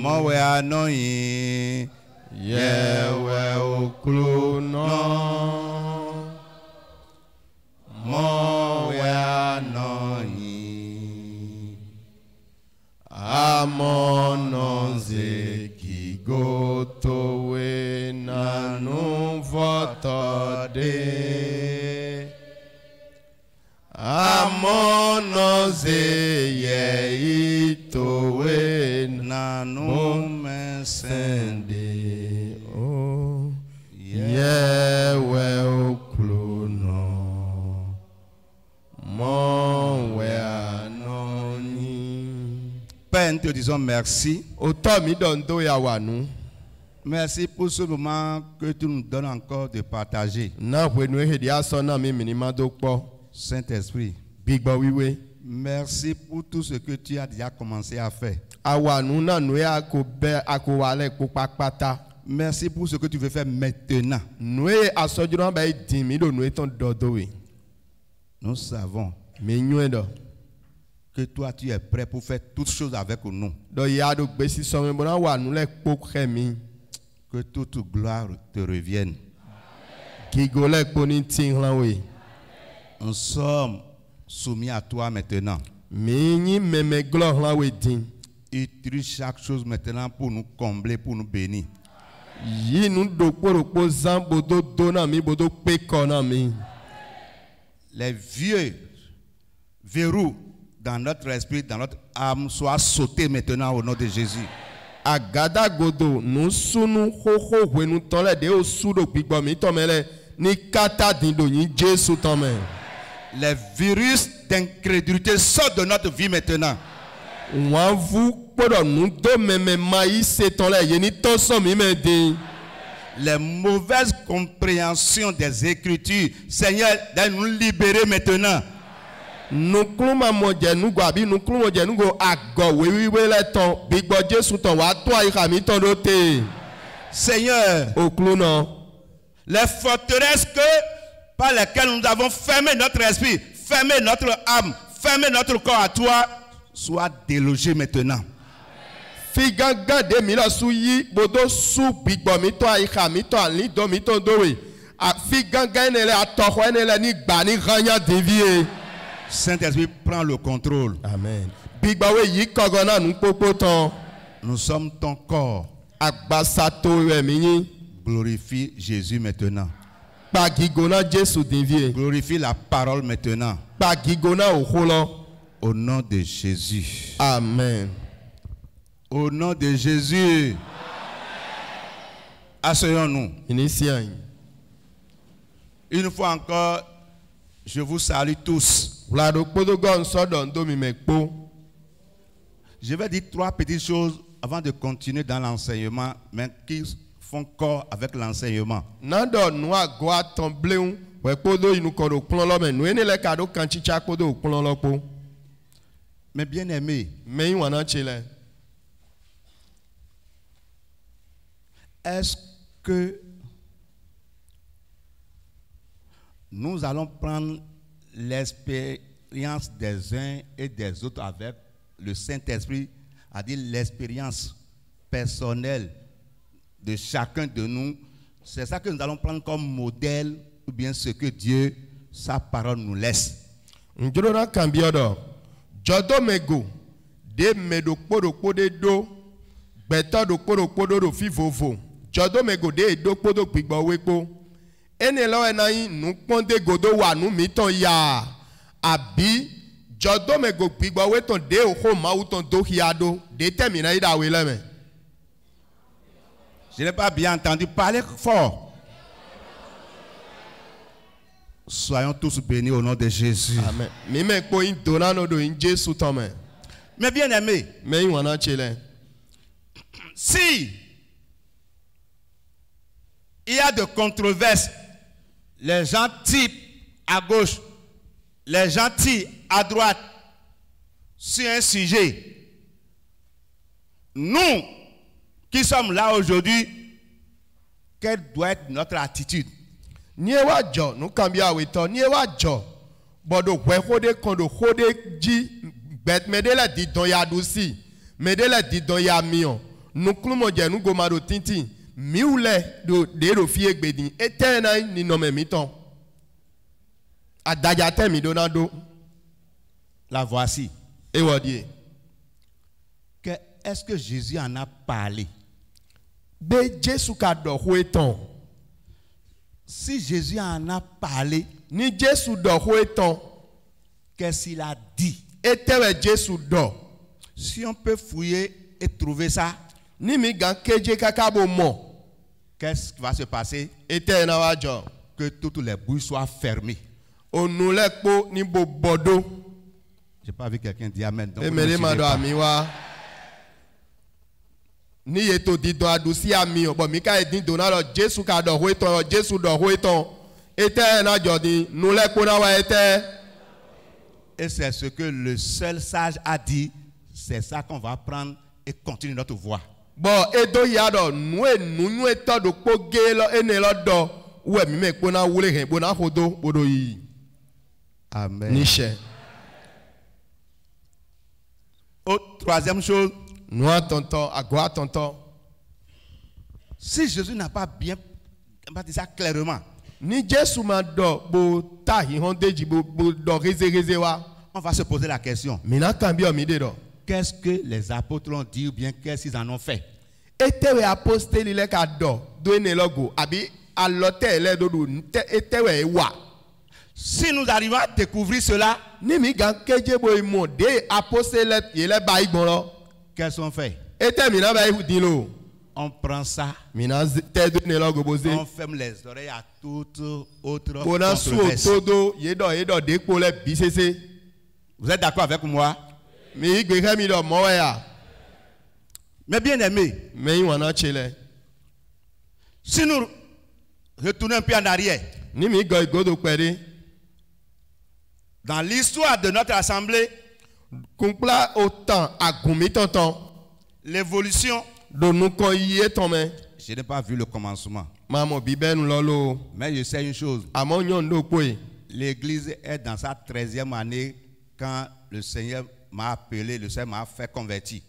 Mowe anoyi. Yewe oklono. Mowe anoyi. Amononze kigotowe nanu votode. Amononze ye itowe Nanu mesende. Oh, yewe oklono. Mowe anoni. Père, nous te disons merci. Merci pour ce moment que tu nous donnes encore de partager. Saint-Esprit, merci pour tout ce que tu as déjà commencé à faire. Merci pour ce que tu veux faire maintenant. Nous savons que toi tu es prêt pour faire toutes choses avec nous. Que toute gloire te revienne. Nous sommes soumis à toi maintenant. Utilise chaque chose maintenant pour nous combler, pour nous bénir. Les vieux verrous dans notre esprit, dans notre âme, soient sautés maintenant au nom de Jésus. Agada godo nous sunu hoho wenu tole de o sudo gbigbo mi tomele ni kata dindo ni Jésus tome. Les virus d'incrédulité sortent de notre vie maintenant. Wan vous podo nous do meme mai setonle yeni to so mi me de. Les mauvaises compréhensions des Écritures, Seigneur, de nous libérer maintenant. Nukluma moje nugo abi nuklumo je nugo ago wewiwe le ton bigbo Jesu ton wa to ayika mi ton do te. Seigneur, okluno les forteresses par lesquelles nous avons fermé notre esprit, fermé notre âme, fermé notre corps à toi, soient délogées maintenant. Figanga de mi la suyi bodo su bigbo mi to ayika mi to ali do mi ton do we. A figanga enele atoko enele ni gba ni ganya devie. Saint-Esprit, prends le contrôle. Amen. Nous sommes ton corps. Glorifie Jésus maintenant. Glorifie la parole maintenant. Au nom de Jésus. Amen. Au nom de Jésus. Asseyons-nous. Une fois encore, je vous salue tous. Je vais dire trois petites choses avant de continuer dans l'enseignement, mais qui font corps avec l'enseignement. Mais bien aimé, est-ce que nous allons prendre l'expérience des uns et des autres avec le Saint-Esprit, c'est-à-dire l'expérience personnelle de chacun de nous? C'est ça que nous allons prendre comme modèle, ou bien ce que Dieu, sa parole nous laisse. Jodomego de medokpodokpo de do betodokpodokpo do fivovo jodomego de dokpodo gbigbo wepo enelo enayi nuponde godo wa nu miton ya abi jodomego gbigbo weton de oho mawuton do hiado de termina ida weleme. Je n'ai pas bien entendu, parler fort. Soyons tous bénis au nom de Jésus. Amen. Mais bien aimé, si il y a de controverses, les gens tirent à gauche, les gens tirent à droite sur un sujet, nous qui sommes là aujourd'hui, quelle doit être notre attitude? Niewa jo nu kambia weto niewa jo bodo wehode kondo hode ji bet medela di don ya dusi medela di don ya mion Nuklumo jenu gomado tinti. Miule do dero fie gbedi. Etena ni nome miton. Adajate mi donado. La voici. Et wadier. Est-ce que Jésus en a parlé? Be Jésus ka do hueton. Si Jésus en a parlé, Ni Jésus do hueton. qu'est-ce qu'il a dit? Etewe Jésus do. Si on peut fouiller et trouver ça, Ni mi gan keje kakabo mo. qu'est-ce qui va se passer? Ete na wajo. Que toutes les bouilles soient fermées. Onulekpo ni bo bodo. Je n'ai pas vu quelqu'un dire Amen. Donc, Emele mado amiwa. Ni yeto dido adusi ami o. Bo mi ka edin do na lo Jésus ka do hueton. Jésus do hueton. Ete na jodi. Nulekpo na wa ete. Et c'est ce que le seul sage a dit. C'est ça qu'on va prendre et continuer notre voie. Bon, edo yado nue nue to do po gelo ene lo do we mi me po na wule he bo na hodo bodo yi. Amen. Niche. Troisième chose, Noa tonton, agwa tonton. si Jésus n'a pas bien dit ça clairement, Ni Jésus ma do bo ta hi hondeji bo do reze wa. on va se poser la question. Mina kambi o mi de do. Qu'est-ce que les apôtres ont dit ou bien qu'est-ce qu'ils en ont fait? Etewe apostoli le ka do ene logo abi alote le do do etewe wa. Si nous arrivons à découvrir cela, Ni mi gan keje bo imo de apostole yele ba igbon lo. qu'est-ce qu'on fait? Ete mina ba ihu din lo. On prend ça, Mina te do ene logo boze. on ferme les oreilles à toute autre Bona su controverse. otodo yedo de ko le bisese. Vous êtes d'accord avec moi? Mi igbe he mi do mo ya. Mais bien aimé, Me yin wana chele. si nous retournons un peu en arrière, Ni mi go igodo pere. dans l'histoire de notre assemblée, Kumpla autant agumi tonton. l'évolution, Do nu kon yiye ton me. je n'ai pas vu le commencement. Mamo bibenu lolo. Mais je sais une chose, Amo nyon do kwe. l'église est dans sa 13e année quand le Seigneur m'a appelé, le Seigneur m'a fait convertir.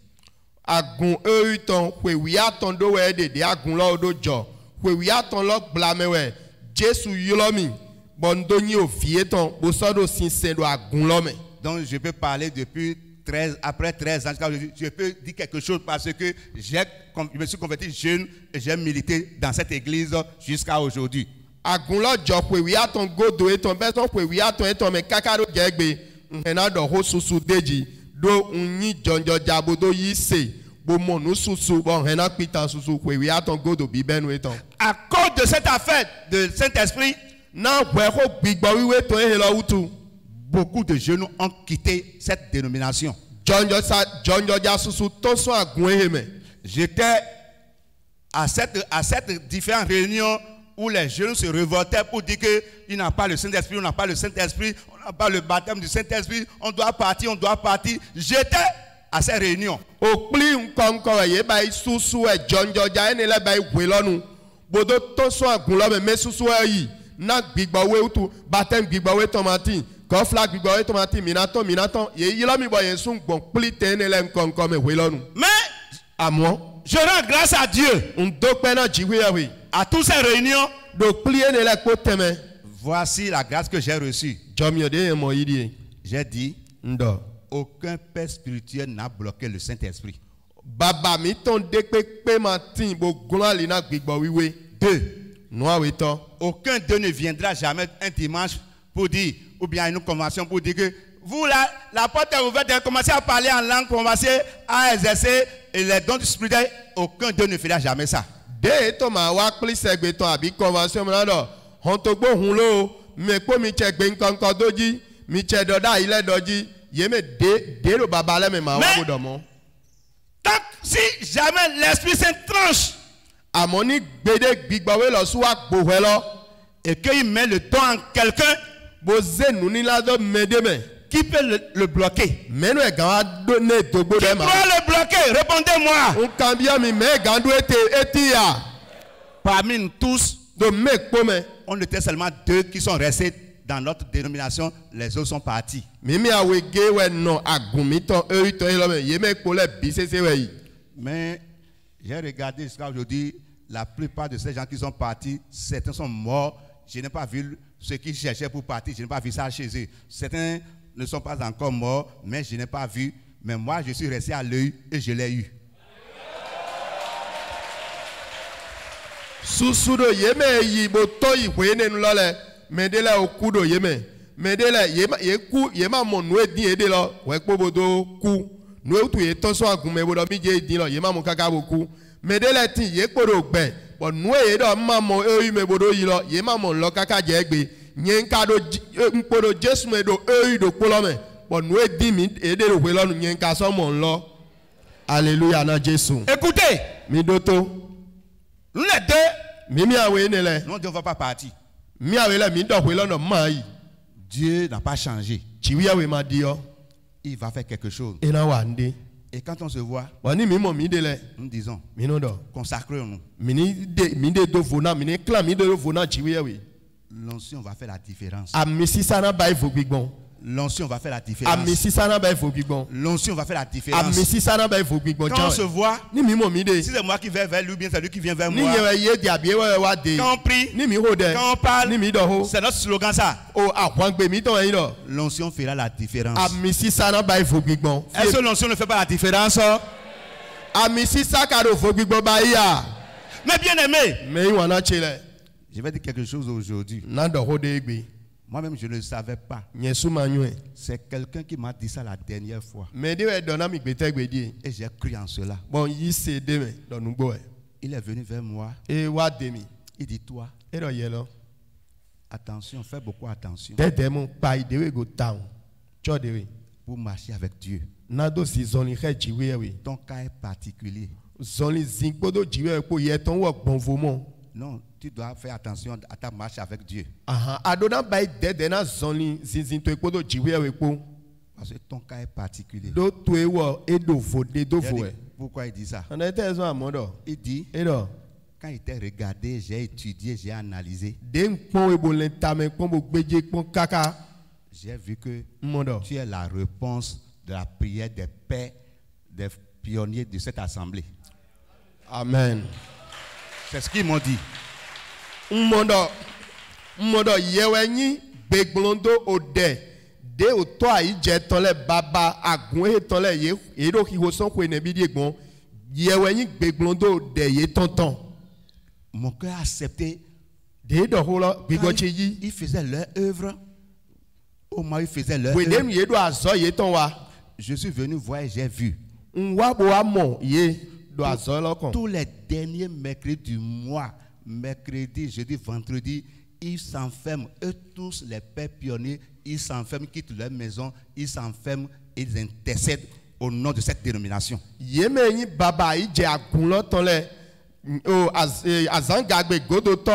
Agun euton kwe wiaton do we de agun lo do jo. Kwe wiaton lo blame we. Jesu yolomi. Bondo ni o fieton bo so do sinsen do agun lo me. Donc je peux parler depuis après 13 ans, je peux dire quelque chose parce que je me suis converti jeune et j'ai milité dans cette église jusqu'à aujourd'hui. Agun lo jo kwe wiaton godo eton beson kwe wiaton eton me kakaro jegbe. Nhena do ho susu deji do unyi jonjo jabo do yise. Bo monu susu bon hena pita susu kwe wiaton godo bibenu eton. À cause de cette affaire de Saint-Esprit, Na we ho gbigbo wiwe to ehelo utu. beaucoup de jeunes ont quitté cette dénomination. Jonjo ja susu to so agun eheme. J'étais à cette différentes réunions où les jeunes se révoltaient pour dire qu'il n'a pas le Saint-Esprit, on n'a pas le Saint-Esprit, on n'a pas le baptême du Saint-Esprit, on doit partir, on doit partir. J'étais à ces réunions. Okpli nkonko ye bai susu e jonjo ja ene le bai welonu. Bodo to so agun lo me susu e yi. Na gbigbo we utu baptême gbigbo we tomati. Ko flag gbigbo we tomati minaton ye yi lo mi bo yen sun gbon pli te ene le nkonko me welonu. Mais Amo je rends grâce à Dieu ndo pe na jiwe we. à toutes ces réunions. Do pli ene le ko teme. Voici la grâce que j'ai reçue. Jomio de mo yidi. J'ai dit, Ndo. aucun père spirituel n'a bloqué le Saint-Esprit. Baba mi ton dekpe matin bo glan li na gbigbo wiwe. 2. Noa we to. Aucun d'eux ne viendra jamais un dimanche pour dire, ou bien une convention pour dire que vous là, la porte est ouverte, commencez à parler en langue, commencez à exercer les dons du spirituel. Aucun d'eux ne fera jamais ça. De to ma wa pli segbe to abi convention na do. Hon to gbo hun lo, me po mi che gbe nkan doji, mi che doda ile doji, ye me de lo baba le me ma wa bodo mo. Donc, si jamais l'Esprit Saint tranche Amoni gbede gbigbo we lo su wa gbo we lo. et qu'il met le don en quelqu'un, Bo zenu ni la do medeme. qui peut le bloquer? Menu e gan wa do ne dogbo Qui de pourra ma. le bloquer? Répondez-moi. Un cambia mi me gan do eti ya. Parmi nous tous, Do me po me. on était seulement 2 qui sont restés dans notre dénomination, les autres sont partis. Mimi awe ge we no agumi ton euto elo me ye me po le bisese we yi. Mais J'ai regardé jusqu'à aujourd'hui, la plupart de ces gens qui sont partis, certains sont morts. Je n'ai pas vu ceux qui cherchaient pour partir, je n'ai pas vu ça chez eux. Certains ne sont pas encore morts, mais je n'ai pas vu. Mais moi, je suis resté à l'œil et je l'ai eu. Susudo yeme yibo toyi wene nulole medele okudo yeme medele yema monu edin ede lo we pobodo ku nu etu ye tonso agunme bodo mi je edin lo yema mo kaka boku medele tin ye podo gbe bo nu e do mamo eyi me bodo yi lo yema mo lo kaka je gbe yen ka do npodo Jesu me do eyi do polo me bo nu edin mi ede ro we lo nu yen ka so mo nlo. Alléluia na Jesu. Écoutez, Mi doto les deux, Mimi awe nele. Non, Dieu ne va pas partir. Mi awe la mi do we lo no mai. Dieu n'a pas changé. Chiwi awe ma dio. Il va faire quelque chose. E na wande. Et quand on se voit, Wani mi mo mi de le. nous disons, Mi no do. consacrons-nous. Mi de do vona, mi ne clan mi de do vona chiwi awe. L'onction va faire la différence. Amisi sana bai fo gbigbon. L'onction va faire la différence. Amisi sana bai fo gbigbon. L'onction va faire la différence. Amisi sana bai fo gbigbon. Quand on se voit, Ni mi mo mi de. si c'est moi qui vais vers lui ou bien c'est lui qui vient vers Ni moi, yewe ye di abi we wa de. quand on prie, Ni mi ho de. quand on parle, Ni mi do ho. c'est notre slogan ça. O akwangbe mi ton yin do. L'onction fera la différence. Amisi sana bai fo gbigbon. Est-ce que l'onction ne fait pas la différence? Amisi saka do fo gbigbon ba ya. Mais bien aimé, Me yin wana chele. je vais dire quelque chose aujourd'hui. Na do ho de egbe. Moi-même, je ne le savais pas. Nyesu manywe. C'est quelqu'un qui m'a dit ça la dernière fois. Me de we dona mi gbete gbedi. Et j'ai cru en cela. Bon yi se de me do nugbo e. Il est venu vers moi. E wa de mi. Il dit, toi, E do ye lo. attention, fais beaucoup attention Dede mo pa idewe go town. Cho dewe. pour marcher avec Dieu. Nado si zoni khe jiwe we. Ton cas est particulier. Zoni zinkpodo jiwe po ye ton wo gbonvo mo. Non, tu dois faire attention à ta marche avec Dieu. Aha, adona bai dede na zoni zinzin to ekpodo jiwe we po. Parce que ton cas est particulier. Do to e wo edo vo de do J'ai vo dit, e. pourquoi il dit ça? Ana te zo amodo. Il dit, Edo. quand il t'a regardé, j'ai étudié, j'ai analysé. De npon e bo lenta me pon bo gbeje pon kaka. J'ai vu que Modo. tu es la réponse de la prière des pères, des pionniers de cette assemblée. Amen. C'est ce qu'ils m'ont dit. Mmodo yewe nyi gbeglondo ode de oto ayi je tonle baba agun he tonle ye ero ki ho son ko ne bi egbon yewe nyi gbeglondo ode ye tonton Mon cœur a accepté. de do ho lo Quand gbigoche yi ils faisaient leur œuvre. Au moins, ils faisaient leur we œuvre. dem ye do azo ye ton wa Je suis venu voir et j'ai vu. nwa bo amo ye do azo lo kon Tous les derniers mercredis du mois, mercredi, jeudi, vendredi, ils s'enferment. Eux tous, les pères pionniers, ils s'enferment, quittent leur maison, ils s'enferment et ils intercèdent au nom de cette dénomination. ye me nyi baba yi je agun lo tonle o azangagbe godo to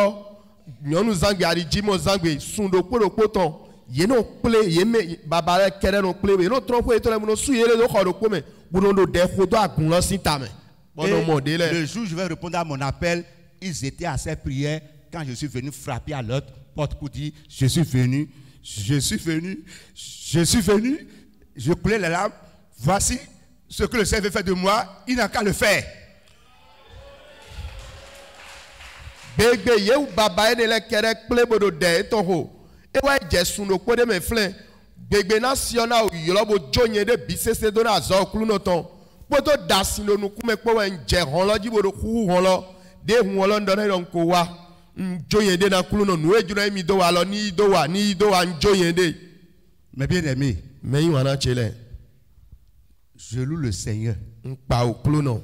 nyonu zangbe ari jimo zangbe sundo kporo ton ye no ple ye me baba le kere no ple ye no trompo e to le mo su ye le do ko do ko me buno do de ko do agun lo sita me Et bono mo de le le jour où je vais répondre à mon appel, ils étaient à ces prières quand je suis venu frapper à leur porte pour dire, je suis venu, je suis venu, je suis venu. Je coulais les larmes. Voici ce que le Seigneur veut faire de moi. Il n'a qu'à le faire. begbe ye u baba e le kere ple bodo de to ho e wa je sundo ko de me flen gbegbe na siona o yoro bo jonye de bisese do na zo kulu no ton poto dasino nu kume po we nje hon lo ji bodo ku hon lo de hun lo ndo na ko wa njoye de na kulu no nu e juna mi do wa lo ni do wa njoye de Mes bien-aimés, me yin wana chele je loue le Seigneur. npa o kulu no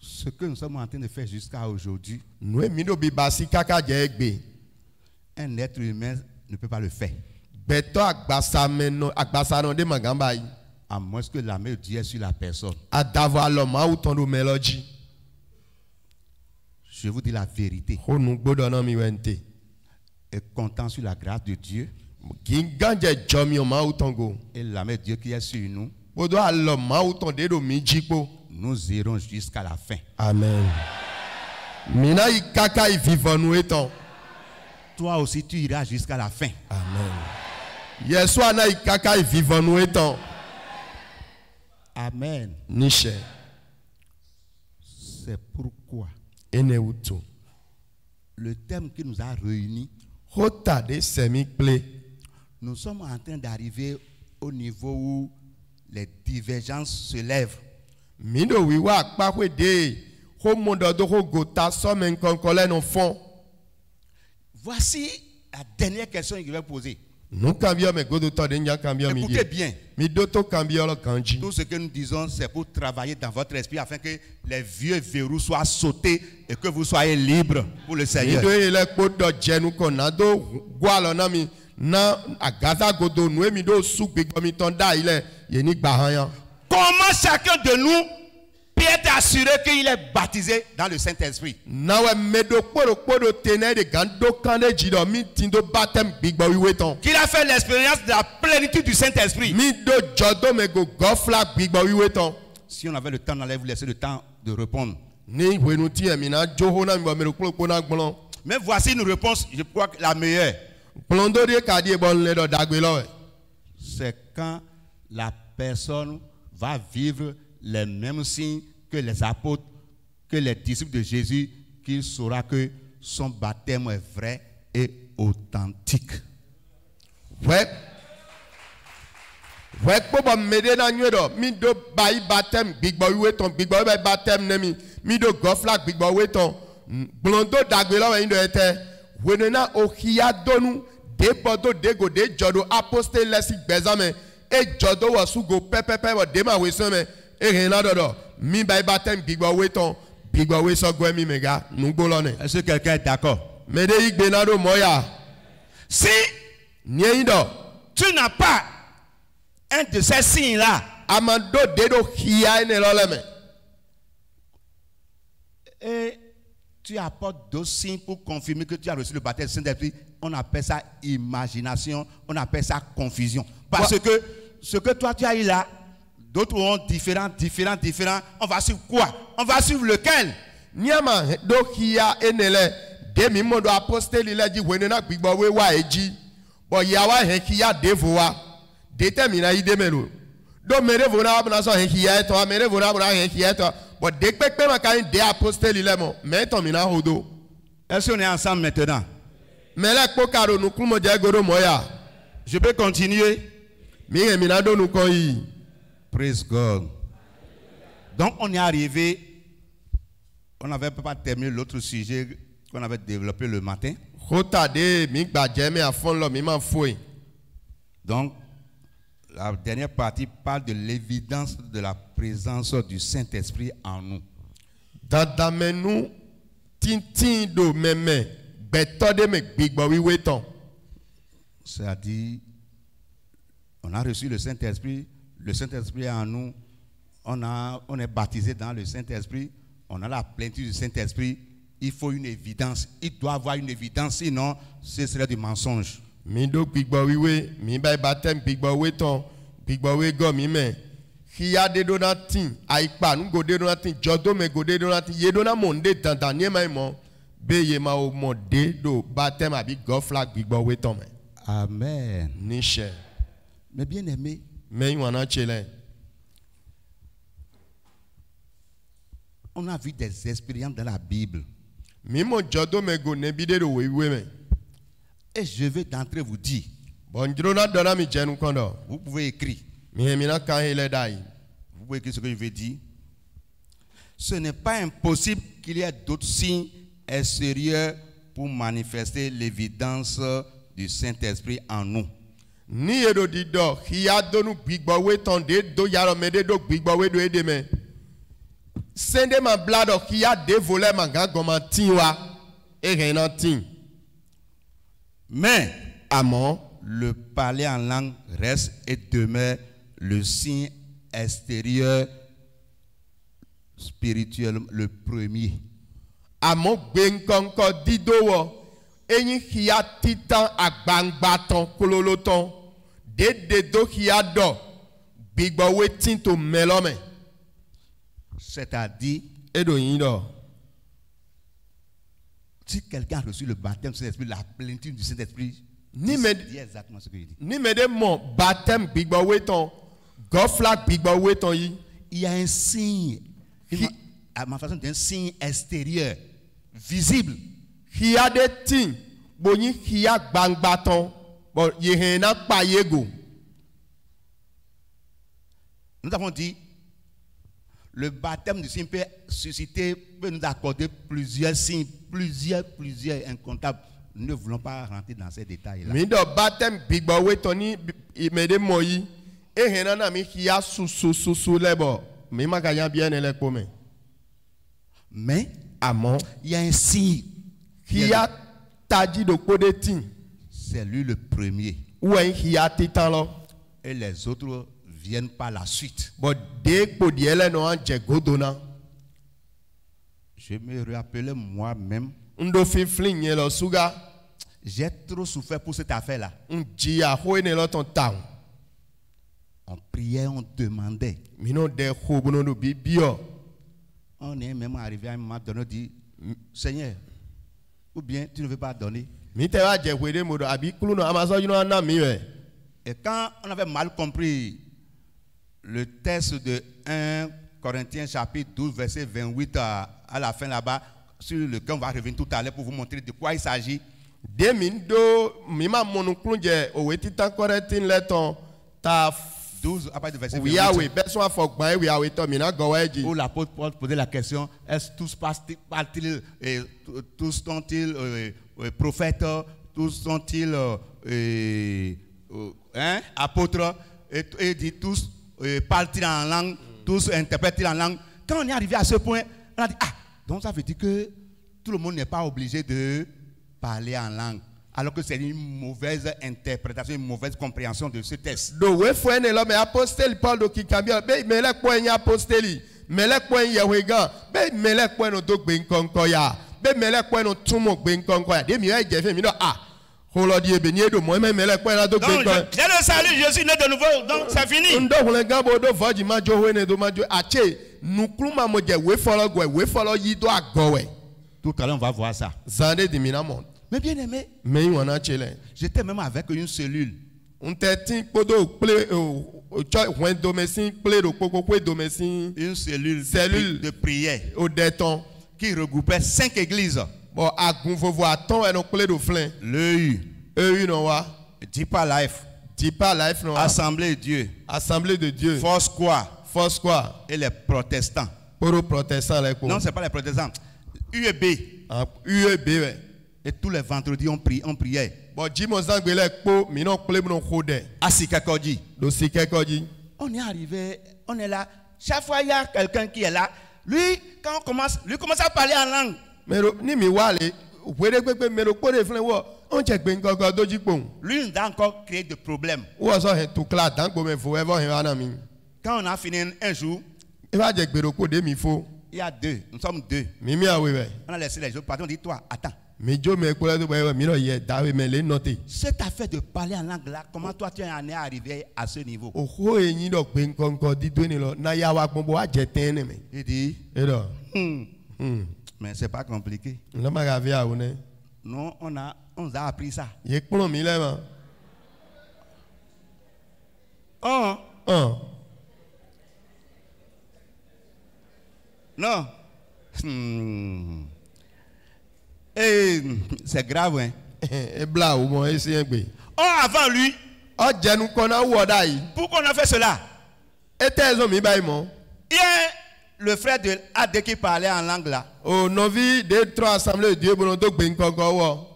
Ce que nous sommes en train de faire jusqu'à aujourd'hui, nu e mi do bi basi kaka je egbe un être humain ne peut pas le faire. beto agbasa no de magamba yi À moins que la main de Dieu est sur la personne. adavo alo ma u ton do meloji Je vous dis la vérité. ho nu gbodo na mi wente Et comptant sur la grâce de Dieu ginganje jomi o ma u ton go et la main de Dieu qui est sur nous, gbodo alo ma u ton de do mi jipo nous irons jusqu'à la fin. amen mina yi kaka yi vivonu eton Toi aussi, tu iras jusqu'à la fin. amen yesu ana yi kaka yi vivonu eton Amen. niche C'est pourquoi ene utu le thème qui nous a réunis, hota de semi ple nous sommes en train d'arriver au niveau où les divergences se lèvent. mido wiwa akpakwe de ho mondo do ho gota so men konkole no fond. Voici la dernière question que je vais poser. Nous cambions mes godo to de nya cambions mi Écoutez die bien. mi do to cambions le kanji. Tout ce que nous disons, c'est pour travailler dans votre esprit afin que les vieux verrous soient sautés et que vous soyez libres pour le Seigneur. Mido ele ko do jenu ko na do gwalo na mi na agaza godo nu mi do su gbegbo mi ton da ile ye ni gba han yan. Comment chacun de nous peut être assuré qu'il est baptisé dans le Saint-Esprit? Nawe medo kporo tene de gando kande jido mi tindo batem gbigbo wiwe ton. Qu'il a fait l'expérience de la plénitude du Saint-Esprit. Mi do jodo me go gofla gbigbo wiwe ton. Si on avait le temps, on allait vous laisser le temps de répondre. Ni wenu ti emi na joho na mi bo me kpolo na gbon. Mais voici une réponse, je crois que la meilleure. Plondo de ka di bon le do dagbe lo. C'est quand la personne va vivre les mêmes signes que les apôtres, que les disciples de Jésus, qu'il saura que son baptême est vrai et authentique. Ouais. Ouais, ko bo mede na nyedo mi do bai batem gbigbo wiwe ton gbigbo bai batem ne mi do gofla gbigbo we ton. Plondo dagbe lo yin do ete. Wenu na ohia donu de bodo de go de jodo apostle lesi gbezame e jodo wo sugo pepepe wo de ma we so me e ren na dodo mi bai batem gbigbo we ton gbigbo we so gwe mi mega nu gbo lo ne. Est-ce que quelqu'un est d'accord? Mede igbe na do moya Si nye do tu n'as pas un de ces signes-là, amando de do hia ne lo le me et tu apportes d'autres signes pour confirmer que tu as reçu le baptême du Saint-Esprit, on appelle ça imagination, on appelle ça confusion. Parce que ce que toi tu as eu là, d'autres ont différent. On va suivre quoi? On va suivre lequel? Niama do hia enele de mi mo do apostle le ji wenu na gbigbo we wa eji bo ya wa he hia devo wa de termina ide melo do mere vo na abna so he hia to mere vo na abna he hia to bo de pepe ma kan de apostle le mo me to mi na hodo. Est-ce qu'on est ensemble maintenant? Mele po karo nu kumo je goro moya Je peux continuer? mi e mi na do nu kon yi. Praise God. Donc on est arrivé, on n'avait pas terminé l'autre sujet qu'on avait développé le matin. Hota de mi gba je me afon lo mi ma foi. Donc la dernière partie parle de l'évidence de la présence du Saint-Esprit en nous. Dadamenu tintin do meme beto de me gbigbo wiwe ton. C'est-à-dire, on a reçu le Saint-Esprit est en nous, on est baptisé dans le Saint-Esprit, on a la plénitude du Saint-Esprit. Il faut une évidence, il doit avoir une évidence, sinon ce serait du mensonge. Mi do gbigbo wiwe mi bai batem gbigbo we ton gbigbo we go mi me hiya de donatin aipa nu go de donatin jodo me go de donatin ye dona monde dandan ni mai mo be ye ma o mo de do batem abi go flag gbigbo we ton me. Amen. Ni che Mais bien aimé, me wana chele on a vu des expériences dans la Bible. mi mo jodo me go ne bi de do we me. Et je vais d'entrée vous dire, Bonjro na dona mi jenu kondo vous pouvez écrire. mi mi na kan hele dai. Vous pouvez écrire ce que je vais dire. Ce n'est pas impossible qu'il y ait d'autres signes extérieurs pour manifester l'évidence du Saint-Esprit en nous. Ni edo di do hiya donu gbigbo we ton de do yaro me de do gbigbo we do ede me. Sende ma blado hiya de vole ma gangoma tinwa e rena tin. Mais Amon le parler en langue reste et demeure le signe extérieur spirituel, le premier. amon gbenkonko dido wo eyin hiya titan agbangba ton kololo ton de do hiya do gbigbo we tin to melome. C'est-à-dire, Edo yin do. si quelqu'un a reçu le baptême du Saint-Esprit, la plénitude du Saint-Esprit, Ni dis exactement ce que je dis. Ni me de mon baptême gbigbo we ton gofla gbigbo we ton yi. Il y a un signe. à ma façon d'un signe extérieur, visible. Hia de tin, boni hia bangbaton, bon yehena pa yego. Nous avons dit, le baptême du Saint peut susciter, peut nous accorder plusieurs signes, plusieurs incomptables. Nous ne voulons pas rentrer dans ces détails-là. Mi do baptême bigba we toni imede moyi, ehena na mi hia su lebo. Mi magaya bien ele pome. Mais, Amon, il y a un signe. hia taji do kode tin, C'est lui le premier. ou en hia titan lo. Et les autres viennent par la suite. Bon de kodiele no anje godona. Je me rappelais moi-même, Ndo fiflin ye lo suga. j'ai trop souffert pour cette affaire-là. Nji a hoe ne lo ton town. On priait, on demandait. Mino de hobono do bibio. On est même arrivé à un moment donné, on dit, Seigneur, ou bien tu ne veux pas donner. Mi te wa je wede modo abi kulu no Amazon you no na mi we. Et quand on avait mal compris le texte de 1 Corinthiens chapitre 12, verset 28 à la fin là-bas, sur lequel on va revenir tout à l'heure pour vous montrer de quoi il s'agit. De min do mi ma monu kulu je o we titan correcting leton ta 12 à partir du verset we 28. are we beso afok gban we are we to mi na go weji. Où l'apôtre Paul posait la question, est-ce que tous partent-ils, tous sont-ils prophètes, tous sont-ils apôtres, et dit tous partent-ils en langue, tous interprètent-ils en langue. Quand on est arrivé à ce point, on a dit, ah, donc ça veut dire que tout le monde n'est pas obligé de parler en langue. Alors que c'est une mauvaise interprétation, une mauvaise compréhension de ce texte. Do we fo ene lo me apostle Paul do kikambia be me le ko en apostoli me le ko en yehwegan be me le ko no do gbe nkonko ya be me le ko no tumo gbe nkonko ya de mi e je fe mi do ah holodi ebe ni edo mo me le ko na do gbe Donc, nkonko j'ai le salut, je suis né de nouveau, donc c'est fini. ndo hule gambo do voji ma jo ho ene do ma jo ache nukluma mo je we follow yi do agowe Tout à l'heure, on va voir ça. zande di mina mon Mais bien aimé, me yi wana chele j'étais même avec une cellule. on te tin podo ple o cho wen do mesin ple do kokoko do mesin Une cellule Cellule. de prière o deton. qui regroupait 5 églises. Bon, agun vovo aton e no ple do flin. L'EU, Eu no wa. Deeper Life, Deeper Life no wa. Assemblée de Dieu, Assemblée de Dieu. Force Quoi Force quoi? et les protestants. Poro protestant le ko. Non, ce n'est pas les protestants. UEB. UEB we. Et tous les vendredis, on priait. Bon, Jimo zangbe le ko mi no ple no khode. À Sikakoji. Do sikekoji. On est arrivé, on est là. Chaque fois, il y a quelqu'un qui est là. Lui, quand on commence, lui commence à parler en langue. Mero ni mi wale. Wede pepe mero ko de flin wo. On check ben gogo doji pon. Lui, il a encore créé des problèmes. Wo so he to kla dan go me fo ever he wana mi. Quand on a fini un jour, E ba je gbero ko de mi fo. il y a deux, nous sommes deux. Mi awe we. On a laissé les autres partir, on dit, toi, attends. Mi jo me ko le do we mi no ye dawe me le note. Cette affaire de parler en langue là, comment toi tu en es arrivé à ce niveau? Oho eyin do gbe nkonko dido ni lo na ya wa gbon bo aje ten ni me. Il dit, Edo. mais c'est pas compliqué. Lo ma ga vi a one. Non, on nous a appris ça. Ye kpon mi le ma. Oh, non. Et c'est grave, hein. E bla o mo e se gbe. Oh, avant lui, O je nu ko na wo da yi. pourquoi on a fait cela? E te zo mi ba mo. Il y a le frère de AD qui parlait en langue là. O novi de trois assemblées de Dieu bono to gbe nkonko wo.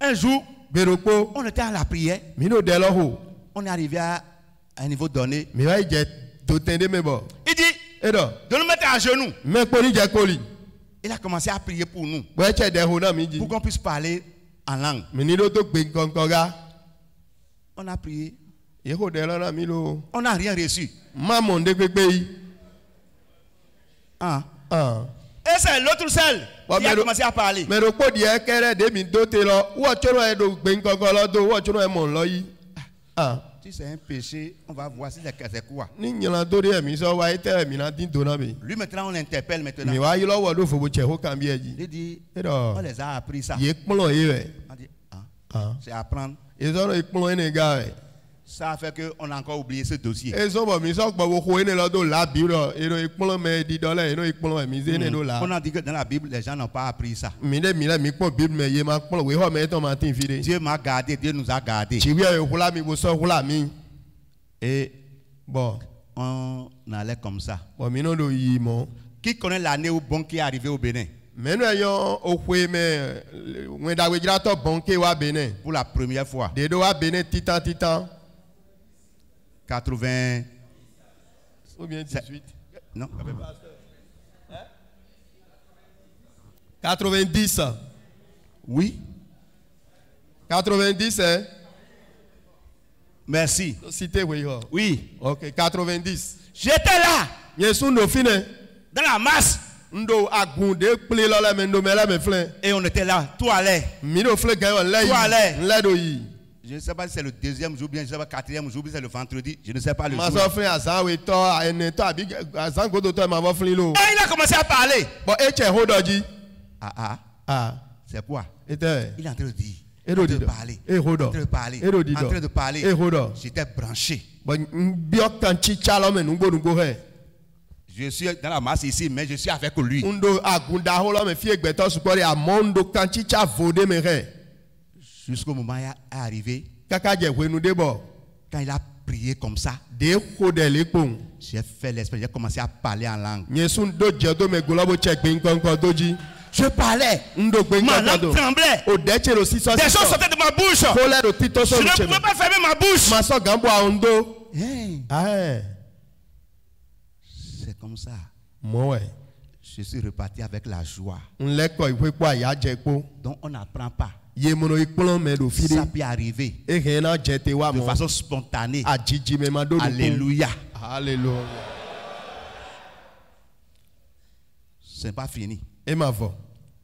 Un jour, Beropo on était à la prière. mi no de lo ho. On est arrivé à un niveau donné. Mi ba je do tende me bo. Il dit, Edo. de nous mettre à genoux. Me ko ni je ko li. Il a commencé à prier pour nous, Bo e che de ho na mi ji. pour qu'on puisse parler en langue. Mi ni do to gbe nkonko ga. On a prié. Ye ho de lo na mi lo. On n'a rien reçu. Ma mon de pepe yi. Ah. Ah. Et c'est l'autre seul Bon, qui a mais commencé à parler. Mais le pot d'hier, de mi dote lo, ou choro e do gbe nkonko lo do, ou choro e mon lo yi. Ah. Si c'est un péché, on va voir si c'est quoi. Ni nyala do de mi so wa ite mi na din do na be. Lui maintenant, on l'interpelle maintenant. Mi wa yi lo wo do fo bo che ho kan bi eji. Il dit, Edo. on les a appris ça. Ye kpon yi we. On dit, ah, Ah. c'est apprendre. E so ro ikpon ene ga we. Ça fait qu'on a encore oublié ce dossier. Ezo bo mi so gbo wo ko ene lo do la Bible ero ipon me di dole ero ipon mi ze ne do la. On a dit que dans la Bible, les gens n'ont pas appris ça. Mi pon Bible me ye ma pon we ho me to ma tin fi de. Dieu m'a gardé, Dieu nous a gardés. Ti wi e hula mi bo so hula mi. Et Bon, on allait comme ça. bon mi no do yi mo. Qui connaît l'année où Bonki est arrivé au Bénin? Menu ayon okwe me wen da we gira to bonke wa Benin. Pour la première fois. De do wa Benin titan. 80. Ou bien 18. Non. 90. Oui. 90 hein? Merci. Cité oui. Oui. OK, 90. J'étais là, Yesu ndo fine. dans la masse. Ndo agunde ple lo la me ndo me la me flen. Et on était là, tout allait. Mi do fle gan la yi. Tout allait. La do yi. Je ne sais pas si c'est le deuxième jour, bien je ne sais pas quatrième jour, bien c'est le vendredi. Je ne sais pas le Ma jour. so flen azan we to ene to abi azan go do to ma vo flen lo. Et il a commencé à parler. Bon e che ho doji. Ah. C'est quoi? Ete. Il est en train de dire. Et En train do de di. parler. E ho En do. train de parler. E do di En do. train de parler. E ho do. J'étais branché. Bon bio kan chi cha lo me nugbo he. Je suis dans la masse ici, mais je suis avec lui. Ndo agunda ho lo me fi egbeto supori amondo kan chi cha vode me he. Jusqu'au moment où il est arrivé, Kaka je hwenu de bo. quand il a prié comme ça, De ho de le pon. j'ai fait l'esprit, j'ai commencé à parler en langue. Yesu do je do me golobo check bin kon doji. Je parlais. Ndo gbe Ma nkan langue do. tremblait. O de che lo si so. Des choses sortaient de ma bouche. Ko le do tito so Je ne che. pouvais pas fermer ma bouche. Ma so gambo a ondo. Hey, Ah. c'est comme ça. Mo we. Je suis reparti avec la joie. Nle ko iwe po aya je po. Donc on n'apprend pas. Ye mono ipolon me do fi de. Ça peut arriver E he na je te wa de mo. façon spontanée. Ajiji me ma do do. Alléluia. Alléluia. Ce n'est pas fini. E ma vo.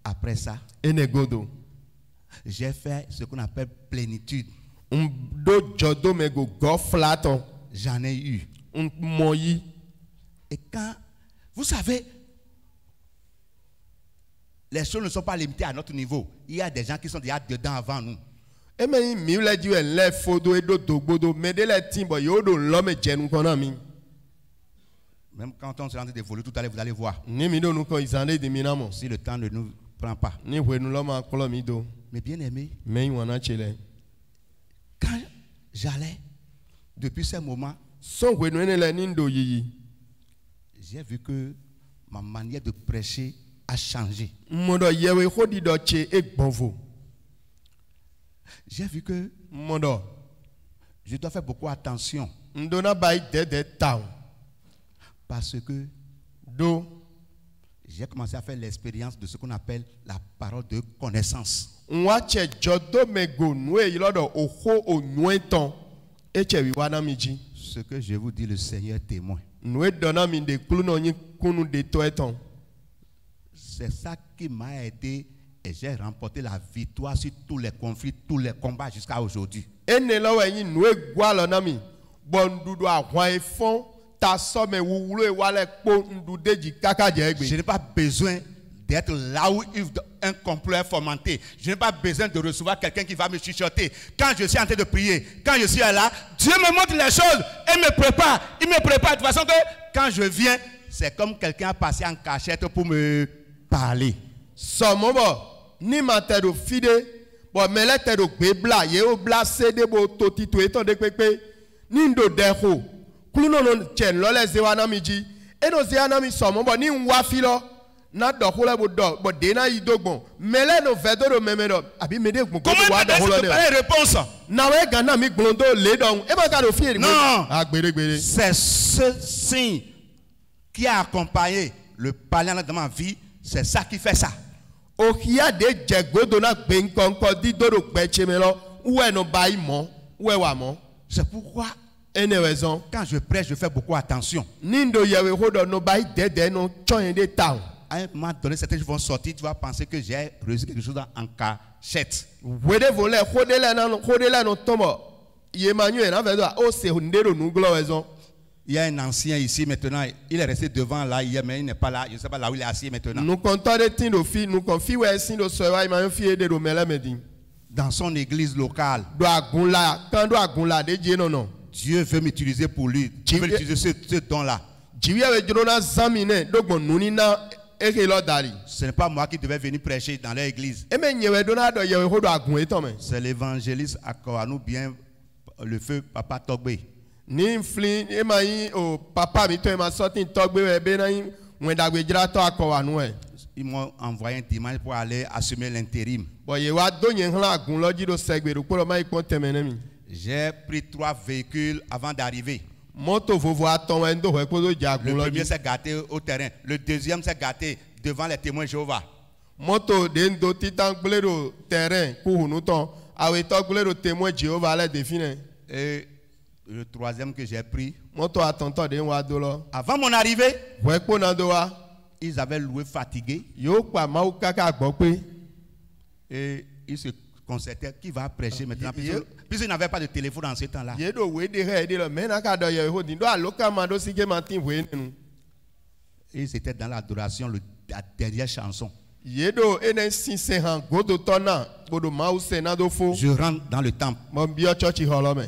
Après ça, Ene godo. j'ai fait ce qu'on appelle plénitude. Do jodo me go go flaton. J'en ai eu. Moyi. Et quand, vous savez, les choses ne sont pas limitées à notre niveau. Il y a des gens qui sont déjà dedans avant nous. E me mi le di en le fodo e do dogbodo me de le timbo yo do lo me jenu kono mi. Même quand on se rend d'évoluer tout à l'heure, vous allez voir. Ni mi do nu ko izande di mi na mo. Si le temps ne nous prend pas. Ni hwenu lo ma kolo mi do. Mais bien aimé, Me yi wana chele. quand j'allais, depuis ce moment, So hwenu ene le ni ndo yiyi. j'ai vu que ma manière de prêcher a changé. Modo yewe hodi do che e gbonvo. J'ai vu que Modo. je dois faire beaucoup attention Ndona bai de town. parce que Do. j'ai commencé à faire l'expérience de ce qu'on appelle la parole de connaissance. Nwa che jodo me go nwe yi lodo oho onwenton. E che wi wana mi ji. Ce que je vous dis, le Seigneur est témoin. Nwe dona mi de klu no yin kunu de to eton. C'est ça qui m'a aidé et j'ai remporté la victoire sur tous les conflits, tous les combats jusqu'à aujourd'hui. Ene lo we yin nwe gwa lo na mi. Bon dudu ahwan e fon ta so me wuwulo e wale po ndu deji kaka je egbe. Je n'ai pas besoin d'être là où un complot est fomenté. Je n'ai pas besoin de recevoir quelqu'un qui va me chuchoter. Quand je suis en train de prier, quand je suis là, Dieu me montre les choses et me prépare. Il me prépare de façon que quand je viens, c'est comme quelqu'un a passé en cachette pour me parler. So mo bo ni ma te do fide bo mele te do gbe bla ye o bla cd bo to tito eton de pepe ni ndo de ho klu no no chen lo le ze wana mi ji e no ze wana mi so mo bo ni nwa fi lo na do ho le bo de na yi dogbon mele no ve do meme do abi me de gbon ko Comment wa do ho lo te de donner réponse? na we gana mi gblondo le don e ma ka do fi Non. agbere. C'est ce signe qui a accompagné le parler dans ma vie. C'est ça qui fait ça. Ohia de je godo na gbe nkan ko di do do gbe che me lo we no bai mo we wa mo. C'est pourquoi Ene raison. quand je prêche, je fais beaucoup attention. Nindo yewe hodo no bai dede no choyen de town. À un moment donné, certains vont sortir, tu vas penser que j'ai reçu quelque chose en cachette. Wede vole hodele no tomo. Ye manu en ave do o se ndero nu glo raison. Il y a un ancien ici maintenant, il est resté devant là hier, mais il n'est pas là. Je ne sais pas là où il est assis maintenant. Nous comptons de tindo fi, nous confi we sin do so wa ma fi de do mele medin. dans son église locale. do agunla kan do agunla de je no no Dieu veut m'utiliser pour lui. Dieu veut utiliser ce don-là. jiwi we drona zamine do gbon nuni na eke lo dari Ce n'est pas moi qui devais venir prêcher dans leur église. e me nyewe do na do yewe ho do agun eto me C'est l'évangéliste Akoanou bien le feu Papa Togbe. ni fli e ma yin o papa mi to e ma sortin togbe we be na yin wen dagbe jira to akowa nu e Ils m'ont envoyé un dimanche pour aller assumer l'intérim. bo ye wa do yen hlan agun lo ji do segbe do polo ma ipon temene mi J'ai pris 3 véhicules avant d'arriver. moto vovo aton we ndo ho ko do ja Le agun lo premier ji s'est gâté au terrain. Le deuxième s'est gâté devant les témoins de Jéhovah. moto de ndo titan glero terrain ku hunu ton awe to glero témoin Jéhovah le define Et le troisième que j'ai pris, moto atonto de wa do lo avant mon arrivée, we po na do wa ils avaient loué fatigué yo pa ma o kaka gbo pe et ils se concertaient qui va prêcher maintenant. Ye- Puisqu'ils n'avaient pas de téléphone en ce temps-là. ye do we de he de lo me na ka do ye ho din do aloka ma do sike ma tin we nu Ils étaient dans l'adoration, la dernière chanson. ye do ene sin se han godo tona godo ma o se na do fo Je rentre dans le temple. mo bi o church holo me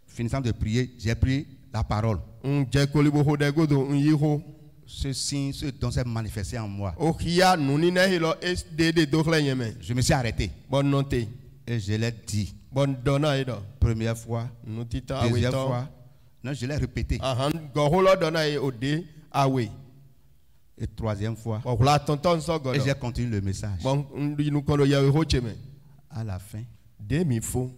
Finissant de prier, j'ai pris la parole. je kolibo ho de godo yi ho Ce signe, ce don s'est manifesté en moi. o kia nuni na he lo es de do kle yeme Je me suis arrêté bon note et je l'ai dit. bon dona e do Première fois, nutita deuxième awe to fois. Non, je l'ai répété. ahan go ho lo dona e ode awe Et troisième fois. o la tonton so Et godo j'ai continué le message. bon nu kondo ye ho cheme À la fin, de mi fo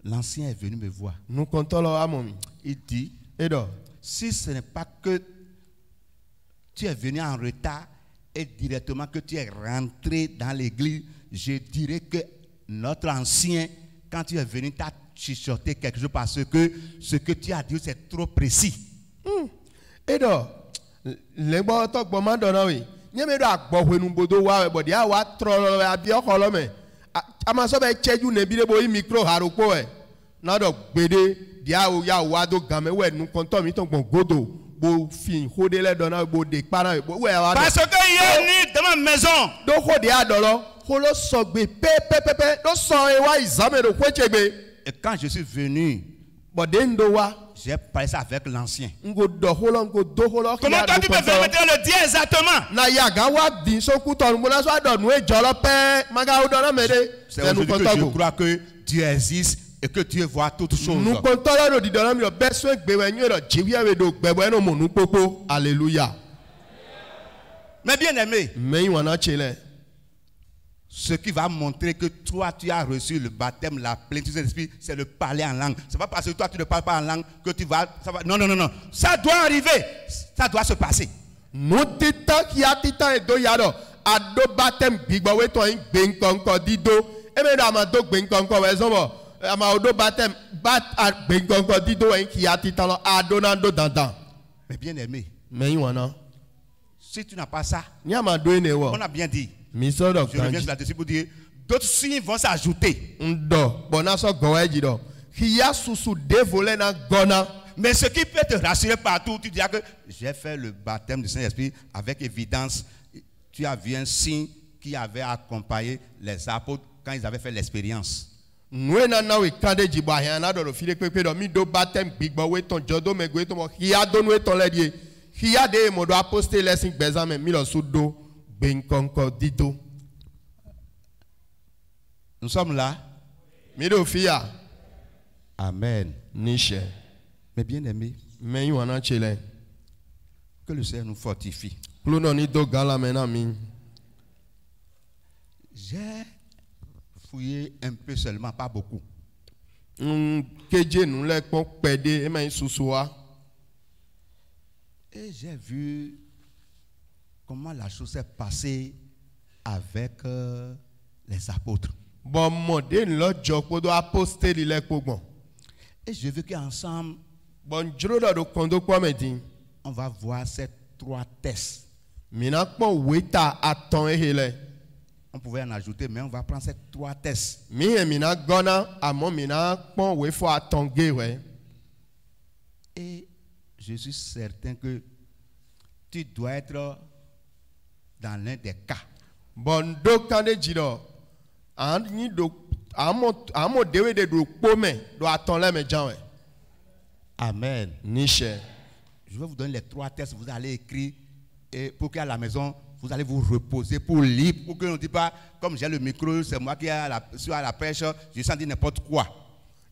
l'ancien est venu me voir. nu kontolo amomi Il dit, e do si ce n'est pas que tu es venu en retard et directement que tu es rentré dans l'église, je dirais que notre ancien, quand tu es venu, t'a chuchoté quelque chose parce que ce que tu as dit, c'est trop précis. edo le gbo to gbo ma dona we nye me do agbo hwenu bodo wa we bodi a wa tro lo abi okolo me ama so be cheju ne bi de bo micro harupo e na do gbede dia o ya wa do game we nu konto mi to gbon godo bo fi hode le dona bo de para we we wa do Parce qu'il y a une dans ma maison. do hode adolo holo sogbe pe do so e wa izame do kwechegbe Et quand je suis venu, bode ndo wa j'ai parlé ça avec l'ancien. ngo do holo ngo do holo Comment toi tu peux faire maintenant le dire exactement? na ya ga wa din so ku ton mo na so adonu e jolo pe maga o dona mede C'est aujourd'hui que je crois que Dieu existe et que Dieu voit toutes choses. nu kontolo do di dona mi do beso egbe we nyu do jiwi we do gbebo eno mo nu popo hallelujah Mais bien aimé, me wana chele ce qui va montrer que toi tu as reçu le baptême, la plénitude de l'esprit, c'est le parler en langue. C'est pas parce que toi tu ne parles pas en langue que tu vas, ça va. Non, non, non, non. Ça doit arriver. Ça doit se passer. nu tita ki atita e do ya do ado batem gbigbo we to yin gbe nkonko dido e me do ama do gbe nkonko we so bo ama odo batem bat gbe nkonko dido we ki atita lo ado na do dandan Mais bien aimé, me wana si tu n'as pas ça, ni ama do ene wo on a bien dit. mi so do Je reviens kanji sur la dessus pour dire, d'autres signes vont s'ajouter. ndo bona so gowe ji do kiya susu devole na gona Mais ce qui peut te rassurer partout, tu diras que j'ai fait le baptême du Saint-Esprit avec évidence. Tu as vu un signe qui avait accompagné les apôtres quand ils avaient fait l'expérience. nwe na na we kande ji ba han na do file pepe do mi do batem gbigbo we ton jodo me gwe to mo kiya do nu ton le die kiya de mo do apostle lesson gbeza me mi lo su do gbe nkonko dido Nous sommes là. mi do fiya Amen. nishe Mais bien aimé, me yi wana chele que le Seigneur nous fortifie. pluno ni do gala me na mi J'ai fouillé un peu seulement, pas beaucoup. keje nu le pon pede e me susua Et j'ai vu comment la chose s'est passée avec les apôtres. bon mo de lo jo podo apostle le pogbon Et je veux qu'ensemble, bon juro do kondo kwa me din on va voir ces 3 tests. mina pon weta aton ehele On pouvait en ajouter, mais on va prendre ces 3 tests. mi he mina gona amo mina pon we fo aton ge we Et je suis certain que tu dois être dans l'un des cas. bon do kande jiro Ani do amo dewe de do pome do attendre me janwe. Amen. Niche. Je vais vous donner les 3 textes, vous allez écrire et pour qu'à la maison, vous allez vous reposer pour lire, pour que l'on ne dise pas, comme j'ai le micro, c'est moi qui suis à la prêche, je sens dire n'importe quoi.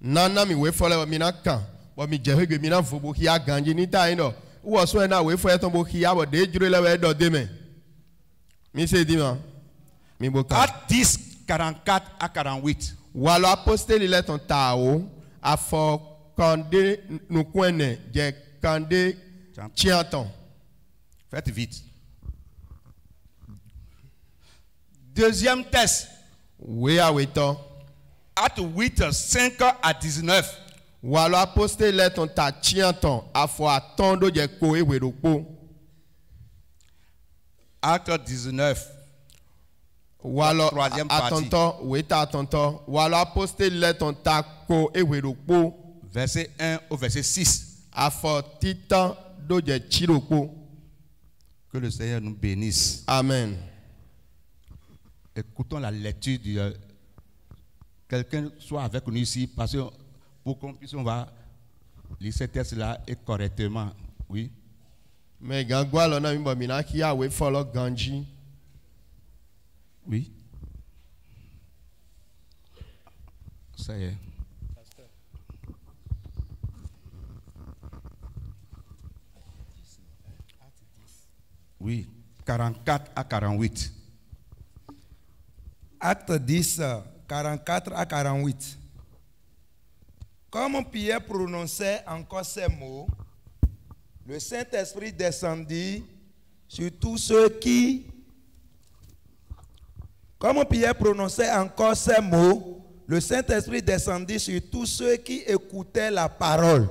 Nana mi we fole mi na kan, bo mi je hege mi na fobo ki aganji ni ta ino. Wo so na we fo eton bo ki abo de jure le we do de me. Mi se di ma. Mi bo kan. Acte 10, 44 à 48. Walo apostoli le ton tao afo kande nu kwene je kande chianton. Faites vite. Deuxième test. We a weton. Acte 8, 5 à 19. Walo apostoli le ton ta chianton afo atondo je ko e we ropo. Acte 19. Walo Troisième partie. atonto weta atonto walo apostoli le ton ta ko e we ropo. Verset 1 au verset 6. Afo titan do je chiropo. Que le Seigneur nous bénisse. Amen. Écoutons la lecture du... quelqu'un soit avec nous ici, parce que pour qu'on puisse, on va lire ce texte-là et correctement. Oui. Mais gangwa lo na mi bo mi na ki awe folo ganji. Oui. Ça y est. Oui. 44 à 48. Acte 10, 44 à 48. Comme Pierre prononçait encore ces mots, le Saint-Esprit descendit sur tous ceux qui... Comme Pierre prononçait encore ces mots, le Saint-Esprit descendit sur tous ceux qui écoutaient la parole.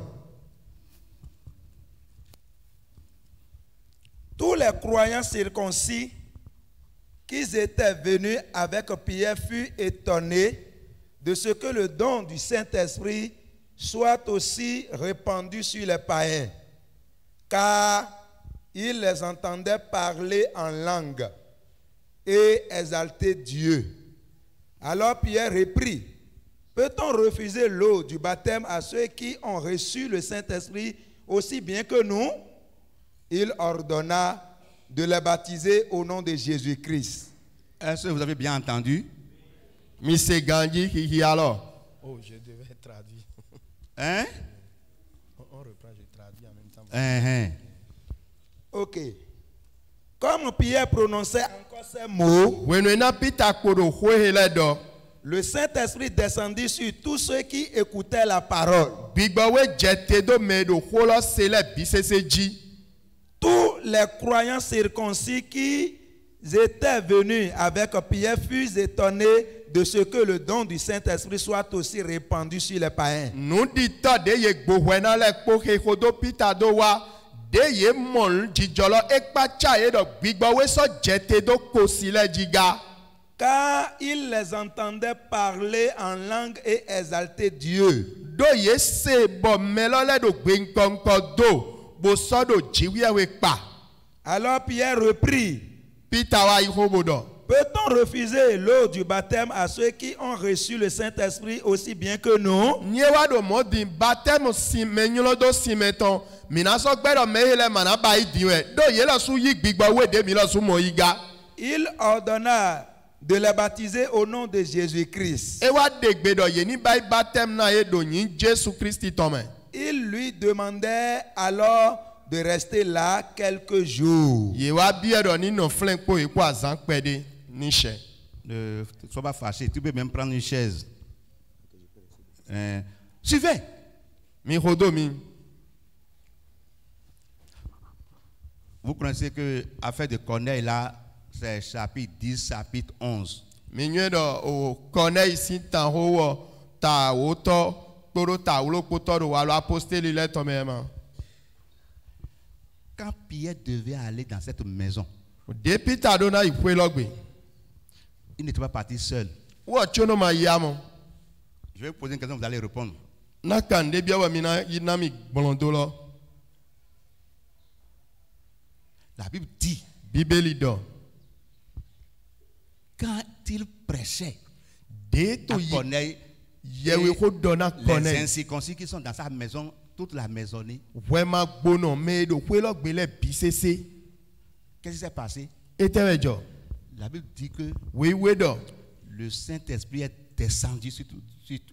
Tous les croyants circoncis qui étaient venus avec Pierre furent étonnés de ce que le don du Saint-Esprit soit aussi répandu sur les païens, car ils les entendaient parler en langue et exalter Dieu. Alors Pierre reprit, peut-on refuser l'eau du baptême à ceux qui ont reçu le Saint-Esprit aussi bien que nous? Il ordonna de les baptiser au nom de Jésus-Christ. Est-ce que vous avez bien entendu? Mise ganji ki alors. Oh, je devais traduire. Hein? On reprend, je traduis en même temps. Ok. Comme Pierre prononçait encore ces mots, Wenu na pita kodo hwehele do. le Saint-Esprit descendit sur tous ceux qui écoutaient la parole. Bigbawe jete do me do holo sele bisese ji. Tous les croyants circoncis qui étaient venus avec Pierre furent étonnés de ce que le don du Saint-Esprit soit aussi répandu sur les païens. Nu di to de ye gbohwena le kpo he hodo pita do wa de ye mon jijolo ekpa cha ye do bigbawe so jete do kosi le jiga. Car ils les entendaient parler en langue et exalter Dieu. Do ye se bo melo le do gbenkonko do. Bosodo jiwiya we pa. Alors Pierre reprit, Peter wa ihobodo. peut-on refuser l'eau du baptême à ceux qui ont reçu le Saint-Esprit aussi bien que nous? Nyewa do modi baptême simenyolo do simeton. Minaso gbedo mehele mana ba idiwe. Do yela su yi gbigba we de milo su moyiga. Il ordonna de les baptiser au nom de Jésus-Christ. Ewa de gbedo ye ni bai baptême na ye do yin Jésus Christ tome. Il lui demandait alors de rester là quelques jours. Yewa biedo ni no flen po e po azan pede ni che. Ne sois pas fâché, tu peux même prendre une chaise. Suivez. Mi hodo mi. Vous connaissez que l'affaire de Corneille là, c'est chapitre 10, chapitre 11. Mi nyedo o kone isi tan ho ta woto toro ta ulo potoro walo apostoli le tome ma. Quand Pierre devait aller dans cette maison, Depuis ta dona ikwe logbe. il n'était pas parti seul. Wo chono ma yamo. Je vais vous poser une question, vous allez répondre. Na kande bia wa mina yinami gbolondo lo. La Bible dit, Bibeli do. quand il prêchait, à connaître yewe ko dona les connaître incirconcis qui sont dans sa maison, toute la maisonnée. vraiment bono mais do kwelo gbele bisese Qu'est-ce qui s'est passé? etewejo La Bible dit que we wedo le Saint-Esprit est descendu sur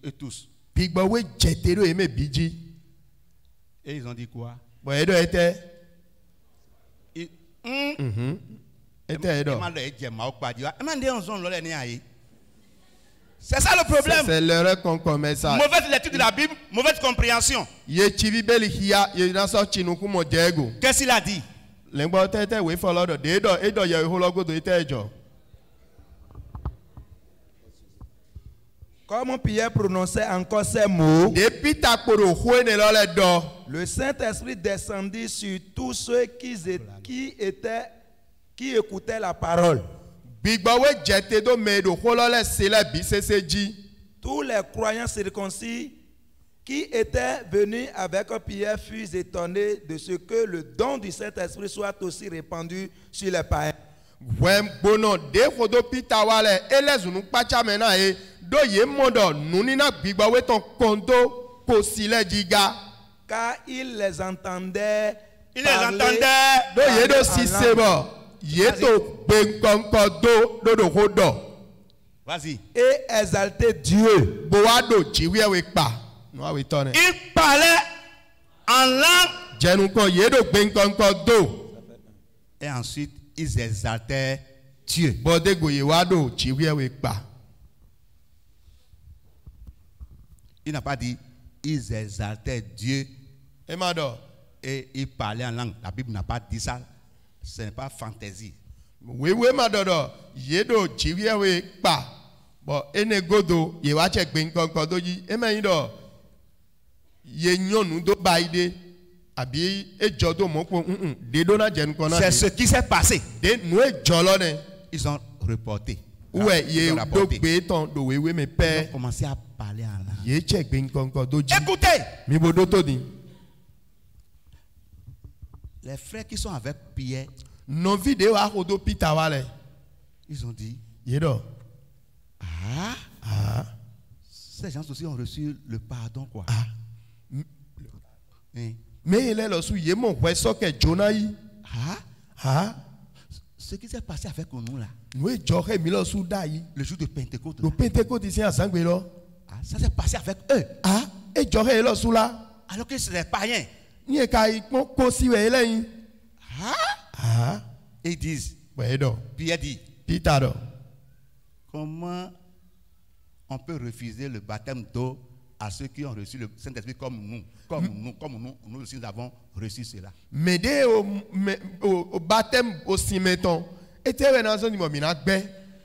eux tous. bigba we jetero eme biji Et ils ont dit quoi? bo edo ete Ils- ete edo C'est ça le problème. c'est l'erreur qu'on commet ça Mauvaise lecture de la Bible, mauvaise compréhension. ye chivi beli hia ye na so chinuku mo jego Qu'est-ce qu'il a dit? lengbo tete we follow do de edo ye hologo do etejo Comme Pierre prononçait encore ces mots, depuis ta kporo huene lo le do le Saint-Esprit descendit sur tous ceux qui écoutaient la parole. bigba we jete do me do holo le sele bisese ji Tous les croyants circoncis qui étaient venus avec Pierre furent étonnés de ce que le don du Saint-Esprit soit aussi répandu sur les païens. wem bono de hodo pita wale ele zunu pacha mena e do ye modo nunina bigba we ton konto ko sile jiga Car il les entendait. Il les parler- entendait. do ye do parler si en langue. sebo ye to benkonko do hodo Vas-y. Et exalter Dieu. bo wa do jiwe we pa no wa we tone Il parlait en langue jenu ko ye do benkonko do et ensuite ils exaltaient Dieu. bo de go ye wa do jiwe we pa Il n'a pas dit ils exaltaient Dieu e ma do et ils parlaient en langue. La Bible n'a pas dit ça. Ce n'est pas fantaisie. wewe ma do ye do jiwe we pa bo ene godo ye wa che benkonko do yi e ma yin do ye nyonu do baide abi ejo do mo po de do na jenu ko na C'est ce qui s'est passé. de nu ejo lo ne Ils ont reporté. uwe Ils ye ont do rapporté. gbe ton do wewe me Ils pe ont commencé à parler en langue. ye che benkonko do ji Écoutez, mi bo do to di les frères qui sont avec Pierre, no video a hodo pita wale ils ont dit, ye do ces gens aussi ont reçu le pardon, quoi. Hein? me ele lo su ye mo hwe so ke jona yi Ce qui s'est passé avec nous là, nu ejo he mi lo su da yi le jour de Pentecôte, do pentecote si asangbe lo ça s'est passé avec eux. ejo he lo su la Alors que c'est des païens. ni e ka ipon ko si we ele yin Et ils disent, we do Pierre dit, Peter do comment on peut refuser le baptême d'eau à ceux qui ont reçu le Saint-Esprit comme nous aussi nous avons reçu cela. me de o baptême o si meton ete we na so ni mo mi na gbe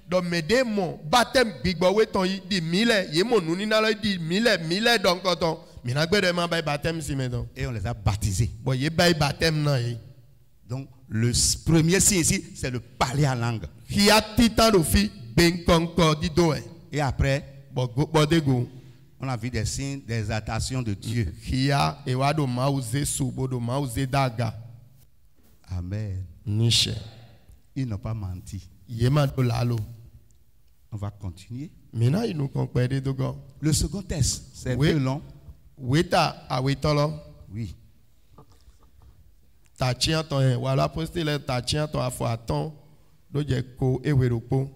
do me de mo baptême gbigbo we ton yi di mile ye mo nu ni na lo di mile do nkan ton mi na gbe do ma ba baptême si meton Et on les a baptisés. bo ye ba baptême na yi Donc, le premier signe ici, c'est le parler en langue. hia titan do fi benkonko di do e Et après, bo de go on a vu des signes d'exaltation de Dieu. hia e wa do ma uze su bo do ma uze daga Amen. nishe Ils n'ont pas menti. ye ma do lalo On va continuer. mina inu kon pe de do go Le second test, c'est Oui. peu long. weta awetolo Oui. ta tiɲɛ tɔn ye wala apostole le ta tiɲɛ tɔn afɔ atɔn do dze ko ewerokpo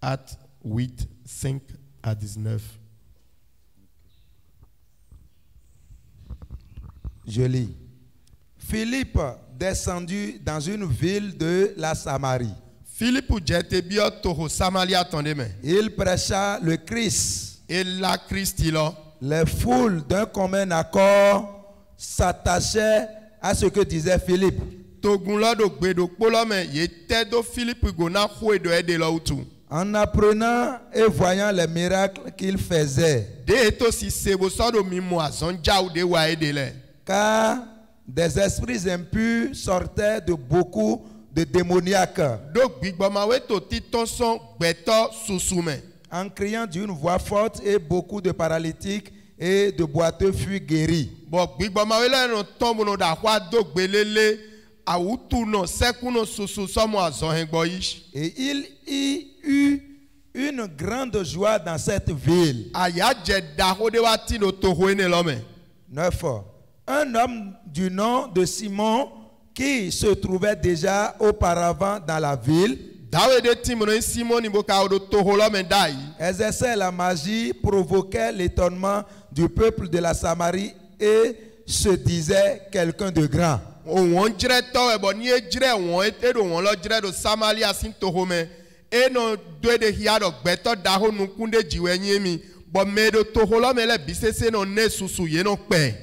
at 8 5 à 19. Je lis. Philippe descendu dans une ville de la Samarie. Philippe jete biɔ toho Samaria tɔn de me. Il prêcha le Christ. Ela Kristi lɔ. Les foules d'un commun accord s'attachaient à ce que disait Philippe. Togun lɔ do gbeɖokpo lɔ me ye te do Philippe go na xoe do ɛde lɔ utu. En apprenant et voyant les miracles qu'il faisait. De eto si sebo sɔ do mi mo azɔnjawo de wa ɛde lɛ. Car des esprits impurs sortaient de beaucoup de démoniaques. Do gbigbɔmawe to titɔn sɔn gbɛtɔ susu me. En criant d'une voix forte, et beaucoup de paralytiques et de boiteux furent guéris. Bon gbigbɔmawe lɛ no tɔnbono da xɔa do gbelele awutu no sɛku no susu sɔmɔ azɔhɛn gbɔ yi. Et il y eut une une grande joie dans cette ville. aya dze daho de wa ti no toho ene lɔ me. 9. Un homme du nom de Simon qui se trouvait déjà auparavant dans la ville dawe de ti mo no simoni bo ka o do toho lɔ me da yi. exerçait la magie, provoquait l'étonnement du peuple de la Samarie et se disait quelqu'un de grand. Òwòn dzrɛ tɔwɛ bɔ ni edzrɛ wɔn eɖo wɔn lɔ dzrɛ ɖo Samaria si toho me eno do de hia ɖɔ gbɛtɔ daho nukun de dziwɛ nye mi bɔn me ɖo toho lɔ me lɛ bisese no ne susu ye no kpɛ.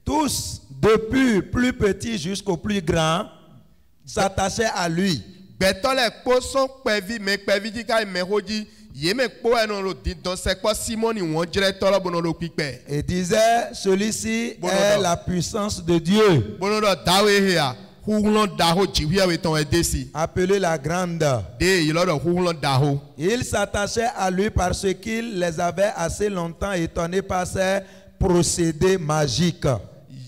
Tous, depuis plus petit jusqu'au plus grand, s'attachaient à lui. Gbɛtɔ lɛ kposɔn kpɛvi me kpɛvi dzi ka me ho dzi ye me kpo ɛnɔ lo didɔnsɛ kpɔ Simoni wɔn dzrɛ tɔ lɔ bɔnɔ lo kpikpɛ. Et disait, celui-ci Bon, est non. la puissance de Dieu, Bɔnɔ dɔ dawe hea huhulɔ daho dziwia wetɔn edesi appelée la grande. de yi lɔ dɔ huhulɔ daho. Il s'attachait à lui parce qu'il les avait assez longtemps étonnés par ses procédés magiques.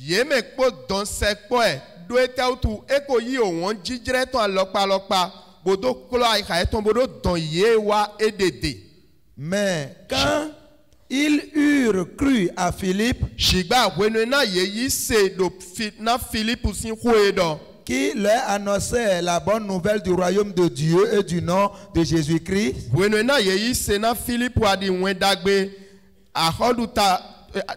Ye me kpo dɔnsɛ kpɔɛ do etɛwo tu eko yi o wɔn dzidzrɛ tɔn alɔkpalɔkpa bodo kplɔ ayixa etɔn bodo dɔn ye wa edede. Mais quand ils eurent cru à Philippe, Shigba wenu na ye yi se do na Philippe si hoe dɔ. qui leur annonçait la bonne nouvelle du royaume de Dieu et du nom de Jésus-Christ, Wenu na ye yi se na Philippe adi wendagbe ahɔduta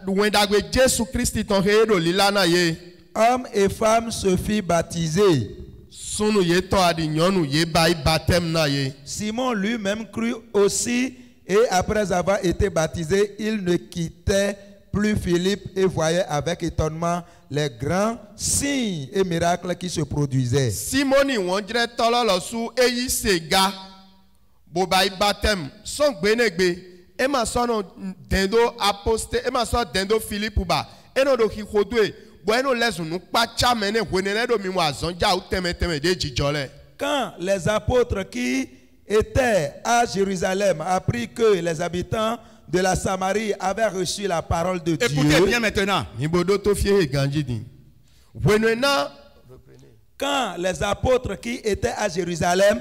wendagbe Jesu Kristi tɔn he do lila na ye. hommes et femmes se firent baptiser. Sunu ye tɔn adi nyɔnu ye ba yi baptême na ye. Simon lui-même crut aussi et après avoir été baptisé, il ne quittait plus Philippe et voyait avec étonnement les grands signes et miracles qui se produisaient. Simoni wɔn dzrɛ tɔlɔ lɔ su eyi se ga boba yi baptême sɔn gbenegbe ema sɔnɔ dendo aposte ema sɔn dendo Philippe ba eno do xixodoe bɔn eno lɛ zunu kpatsa mɛ ne wene ne do mi mo azɔnja o tɛmɛtɛmɛ de dzidzɔ lɛ. Quand les apôtres qui étaient à Jérusalem apprirent que les habitants de la Samarie avaient reçu la parole de Écoutez Dieu, bien maintenant. Nibodo to fie ganji di. Wenena quand les apôtres qui étaient à Jérusalem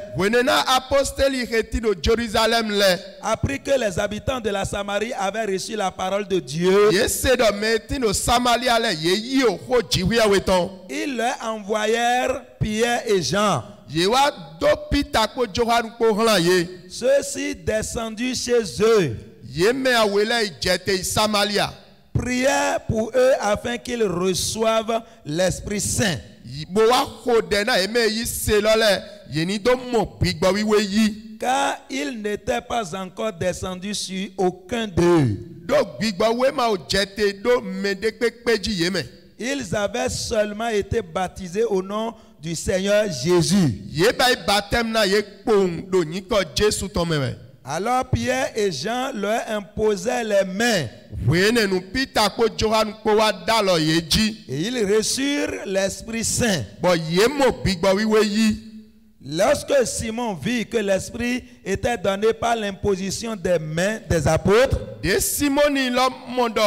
aposteli heti do Jérusalem le. apprirent que les habitants de la Samarie avaient reçu la parole de Dieu, Yese do meti no Samaria le ye yi o ho jiwia weton. ils leur envoyèrent Pierre et Jean. Ye wa do Peter ko Johan ko hlan ye. Ceux-ci descendus chez eux Ye me awele ijete Samaria. prièrent pour eux afin qu'ils reçoivent l'Esprit Saint. Bo wa ho de na eme yi se lo le ye ni do mo gbigbo wiwe yi. Car ils n'étaient pas encore descendus sur aucun d'eux. Do gbigbo we ma o jete do me de pepeji ye me. Ils avaient seulement été baptisés au nom du Seigneur Jésus. Ye ba baptême na ye pon do ni ko Jesu to me. Alors Pierre et Jean leur imposaient les mains Wene nu Peter ko Johan ko wa dalo ye ji. et ils reçurent l'Esprit Saint. Bo ye mo gbigbo wiwe yi. Lorsque Simon vit que l'Esprit était donné par l'imposition des mains des apôtres, De Simoni lo mondo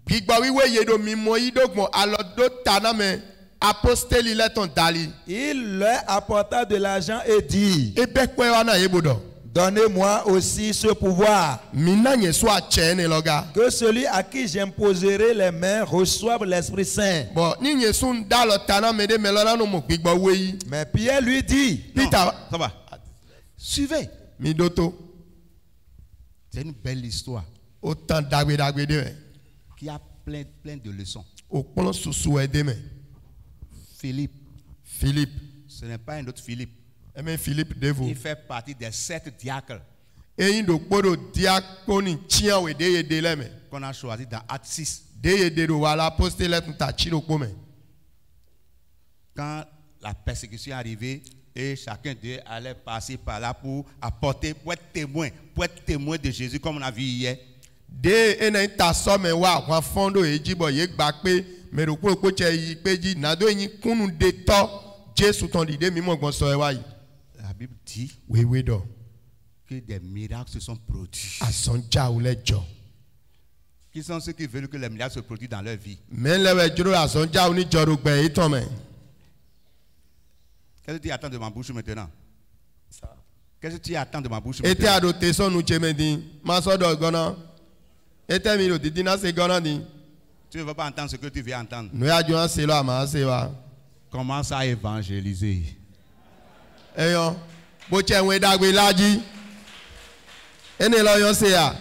gbigbo wiwe ye do mi mo yi dogmo alo do taname aposteli le ton dali. il leur apporta de l'argent et dit, Ebe kwe wana ye bodo. donnez-moi aussi ce pouvoir, Mina nye so a chene loga. que celui à qui j'imposerai les mains reçoive l'Esprit Saint. Bon, ni nye sun dalo taname de melona no mo gbigbo we yi. Mais Pierre lui dit, Non, Peter ça va. Suivez. mi doto C'est une belle histoire autant dagbe de me. qui a plein de leçons. O pon susu e de me. Philippe, Philippe. ce n'est pas un autre Philippe. Eme Philippe devo. Il fait partie des 7 diacres Eyin do kpodo diakoni tia we de ye de le me. qu'on a choisis dans Acte 6. De ye de do wala apostele tun ta chi do kpo me. Quand la persécution est arrivée et chacun d'eux allait passer par là pour apporter, pour être témoin de Jésus comme on a vu hier. De ena ta so me wa wa fondo eji bo ye gba pe me ro ko che yi pe ji na do yin kunu de to Jesu ton di de mi mo gbon so e wa yi. La Bible dit We do. que des miracles se sont produits. Asonja o le jo. Qui sont ceux qui veulent que les miracles se produisent dans leur vie? Men le we juro asonja o ni joro gbe yi ton me. Qu'est-ce que tu attends de ma bouche maintenant? Qu'est-ce que tu attends de ma bouche? Ete adote son nous chemedi. Masodo gona. Ete mi do didina se gona di. Tu ne veux pas entendre ce que tu veux entendre. Nous ya juan se lo ama se wa. Commence à évangéliser. Eyo. Bo che nwe dagbe laji. Ene lo yon se ya.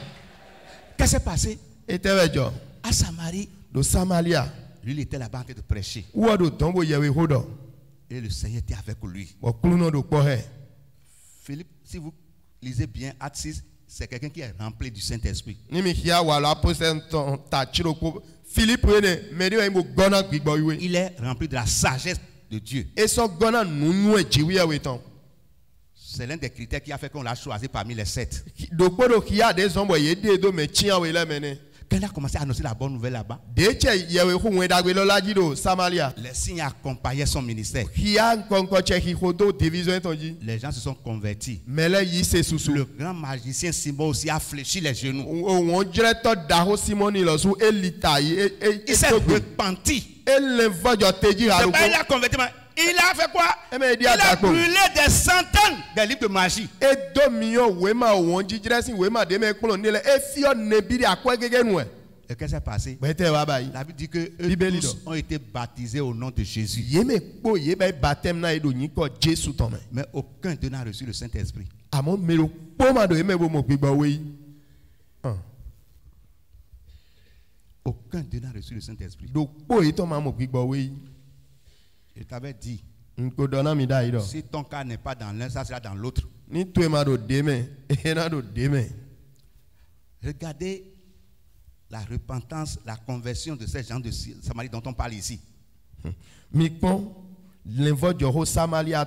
Qu'est-ce qui s'est passé? Ete wejo. À Samarie, Do Samaria. lui il était là-bas en train de prêcher. Wo do tombo yewe hodo. Et le Seigneur était avec lui. Bo kluno do po he. Philippe, si vous lisez bien Actes 6, c'est quelqu'un qui est rempli du Saint-Esprit. Ni mi hia wa la apostle ta chiro ko Philippe ene me de mo gona gbigbo iwe. Il est rempli de la sagesse de Dieu. Et son gona nunu e jiwi ya weton. C'est l'un des critères qui a fait qu'on l'a choisi parmi les 7. Do podo kia de zombo ye de do me chia we le mene. Quand il a commencé à annoncer la bonne nouvelle là-bas, De che yewe hu nwe dagbe lo laji do Samaria. les signes accompagnaient son ministère. Kia nkonko che hi hodo division etonji. Les gens se sont convertis. Mele yi se susu. Le grand magicien Simon aussi a fléchi les genoux. O won jre to daho Simoni lo su elita yi Il s'est repenti. ele vojo teji C'est haruko. pas il a converti, mais il a fait quoi? Eme di Il a atako. brûlé des centaines de livres de magie. E do miyo wema won jijre sin wema de me kpolo nile e fio nebiri akwa gege nu e. Et qu'est-ce qui s'est passé? Bete wa bayi. La Bible dit que eux Bibeli tous do. ont été baptisés au nom de Jésus. Ye me kpo ye ba baptême na edo yin ko Jesu ton me. Mais aucun d'eux n'a reçu le Saint-Esprit. Amo melo kpo ma do ye me bo mo gbigbo we. Aucun d'eux n'a reçu le Saint-Esprit. Do kpo yi ton ma mo gbigbo we. Je t'avais dit, Nko dona mi da yi do. si ton cas n'est pas dans l'un, ça sera dans l'autre. Ni to e ma do deme, e na do deme. Regardez la repentance, la conversion de ces gens de Samarie dont on parle ici. Mi pon l'invo joho Samaria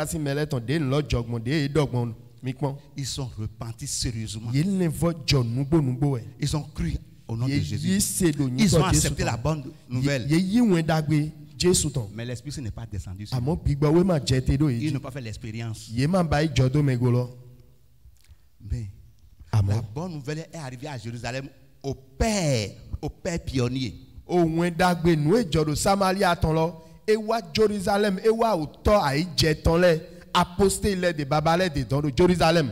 si mele ton de lo jogmon de dogbon mi pon. Ils sont repentis sérieusement. Ye l'invo jo nubo e. Ils ont cru au nom de Ye Jésus. yi se do yin Ils ont ko Jesu accepté la ton. bonne nouvelle. Ye yi wen dagbe Jesu ton. Mais l'Esprit Saint n'est pas descendu sur eux. Amo gbigbo we ma jete do Ils yi. n'ont pas fait l'expérience. Ye ma ba yi jodo me golo. Mais Amo la bonne nouvelle est arrivée à Jérusalem au père pionnier. o wen dagbe nu e jodo Samaria ton lo e wa Jerusalem e wa o to ai je ton le apostole de babale de don Jerusalem.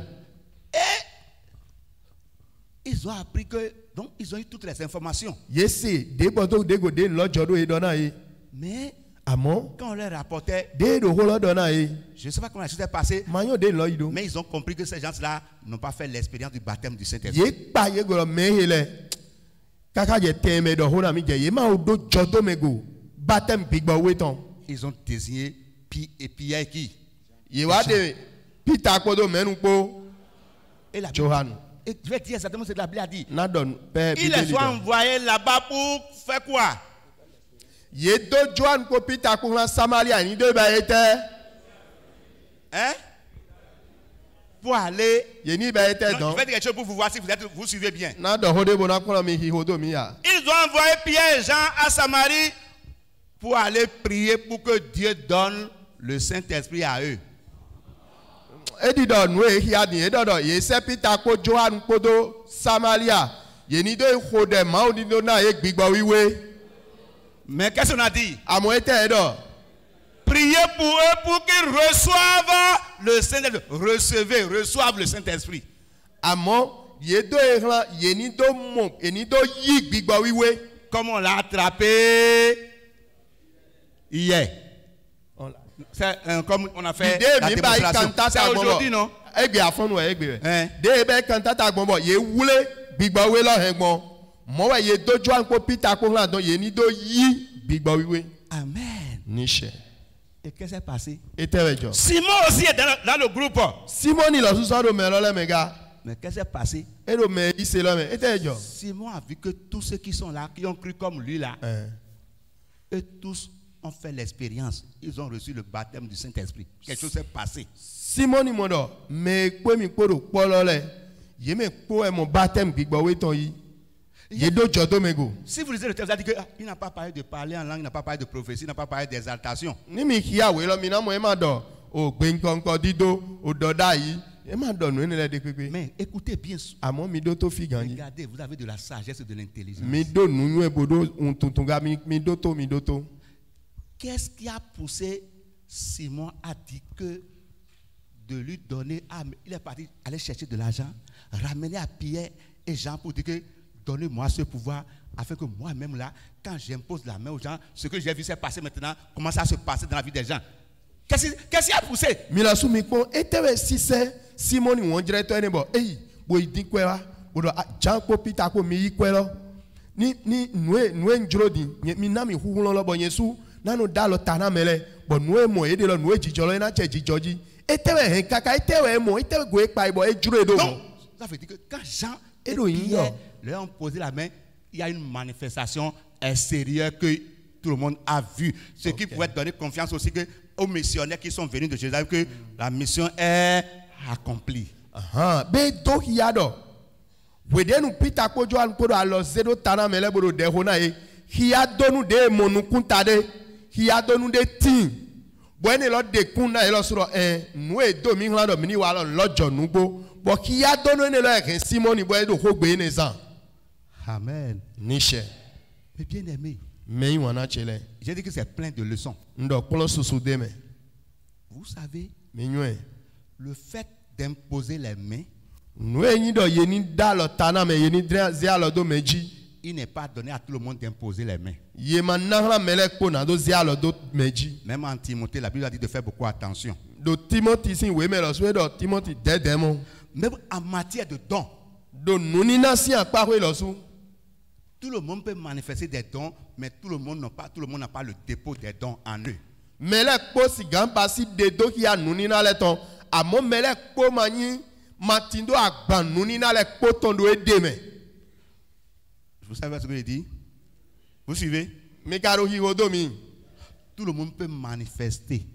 Ils ont appris que, donc ils ont eu toutes les informations. Yesi de bodo de go de lo jodo e dona e. Mais Amo quand on leur rapportait, de do holo dona e. je ne sais pas comment la chose est passée, Manyo de lo ido. mais ils ont compris que ces gens-là n'ont pas fait l'expérience du baptême du Saint-Esprit. Ye pa ye go me hele. Kaka je teme do hona mi je ye ma o do jodo me go. Baptême bigbo we ton. Ils ont désigné Pierre qui? Ye wa de Peter kodo menu po Et la Bible, Johan. et je vais dire exactement ce que la Bible a dit. Na don pe Ils les ont envoyés là-bas pour faire quoi? Ye do Johan ko Peter ko la Samaria ni de ba ete. Hein? Pour aller. Ye ni ba ete Non, don. je vais dire quelque chose pour vous voir si vous suivez bien. Na do hode bona ko mi hi hodo mi ya. Ils ont envoyé Pierre et Jean à Samarie pour aller prier pour que Dieu donne le Saint-Esprit à eux. Edi do nu e hi adi e do ye se Peter ko Johan ko do Samaria. Ye ni do hode ma o ni do na e gbigbo wiwe. Mais qu'est-ce qu'on a dit? Amo ete e do. Priez pour eux pour qu'ils reçoivent le Saint-Esprit. Reçoivent le Saint-Esprit. Amo ye do e hlan ye ni do mo e ni do yi gbigbo wiwe. Comme on l'a attrapé hier. C'est comme on a fait Ide la mi ba démonstration. kanta C'est ta aujourd'hui, non? Egbe afonu e egbe. Hein? De be kanta ta gbonbo ye wule gbigbo we lo hen gbon. Mo wa ye do Johan ko Peter ko hlan don ye ni do yi gbigbo wiwe. Amen. Niche. Et qu'est-ce qui s'est passé? Etewejo. Simon aussi est dans le groupe. Simoni lo suso do me lo le mega. Mais qu'est-ce qui s'est passé? E do me ise lo me. Etewejo. Simon a vu que tous ceux qui sont là, qui ont cru comme lui là, eux tous ont fait l'expérience. Ils ont reçu le baptême du Saint-Esprit. Quelque chose s'est passé. Simoni modo me pe mi poro polo le. Ye me po e mon baptême gbigbo we ton yi. Ye do jodo me go. Si vous lisez le texte, il dit qu'il n'a pas parlé de parler en langue, il n'a pas parlé de prophétie, il n'a pas parlé d'exaltation. Ni mi kia we lo mi na mo e ma do o gbe nkonko dido o do da yi. E ma do nu ni le de pepe. Mais écoutez bien, Amo mi do to fi gan yi. regardez, vous avez de la sagesse et de l'intelligence. Mi do nu e bodo un tuntunga mi do to. Qu'est-ce qui a poussé Simon à dire que de lui donner. Ah, mais il est parti aller chercher de l'argent, ramener à Pierre et Jean pour dire que donnez-moi ce pouvoir afin que moi-même là, quand j'impose la main aux gens, ce que j'ai vu s'est passer maintenant, commence à se passer dans la vie des gens. Qu'est-ce qui a poussé? Milasu mi kon etewe sise Simoni won directeur ne bo bo idin kwela bo Jean ko Peter ko mi yikwelo ni nwe njrodi mi na mi huhun lo bo Yesu na no da lo tana mele bo nwe mo ede lo nwe jijolo na che jijoji etewe hen kaka etewe mo etewe go epa bo ejuro edo. Donc, ça veut dire que quand Jean et Pierre leur ont posé la main, il y a une manifestation extérieure que tout le monde a vu. Ce qui pouvait donner confiance aussi que aux missionnaires qui sont venus de Jérusalem que la mission est accomplie. Be do hiado. Wedenu Peter ko Joan ko alo zedo tana mele bodo de hona e. Hiado nu de monu kuntade. Hiado nu de tin. Bwene lo de kuna e lo suro nu e do mi hlando mini wa lo lojo nugbo. Bo hiado nu ne lo e Simoni bo e do ho gbe ne zan. Amen. Niche. Mais bien aimé, j'ai dit que c'est plein de leçons. Vous savez, le fait d'imposer les mains, il n'est pas donné à tout le monde d'imposer les mains. Même en Timothée, la Bible a dit de faire beaucoup attention. Même en matière de dons, tout le monde peut manifester des dons, mais tout le monde n'a pas le dépôt des dons en eux. Vous savez ce que je dis? Vous suivez? Tout le monde peut manifester.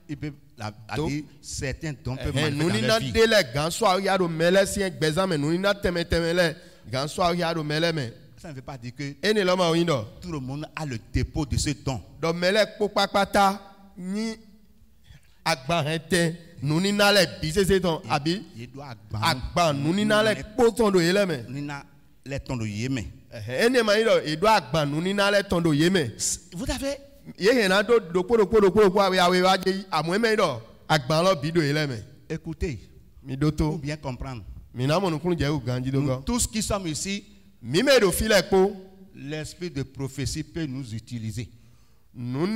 Il peut dire certains dons peuvent manifester dans leur vie. Ça ne veut pas dire que tout le monde a le dépôt de ce don. Il doit vous avez écoutez pour bien comprendre. Nous tous qui sommes ici, l'esprit de prophétie peut nous utiliser. Vous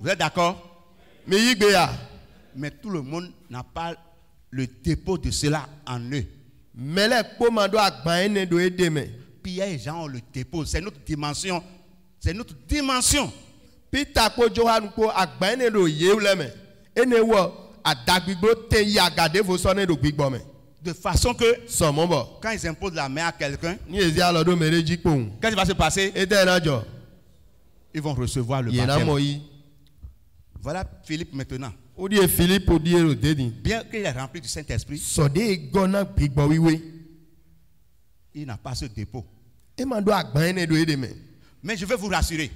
êtes d'accord? Mais tout le monde n'a pas le dépôt de cela en eux. Pierre et Jean ont le dépôt. C'est notre dimension. C'est notre dimension. De façon que quand ils imposent la main à quelqu'un, qu'est-ce qui va se passer? Ils vont recevoir le baptême. Voilà Philippe maintenant. Bien qu'il est rempli du Saint-Esprit, il n'a pas ce dépôt. Mais je veux vous rassurer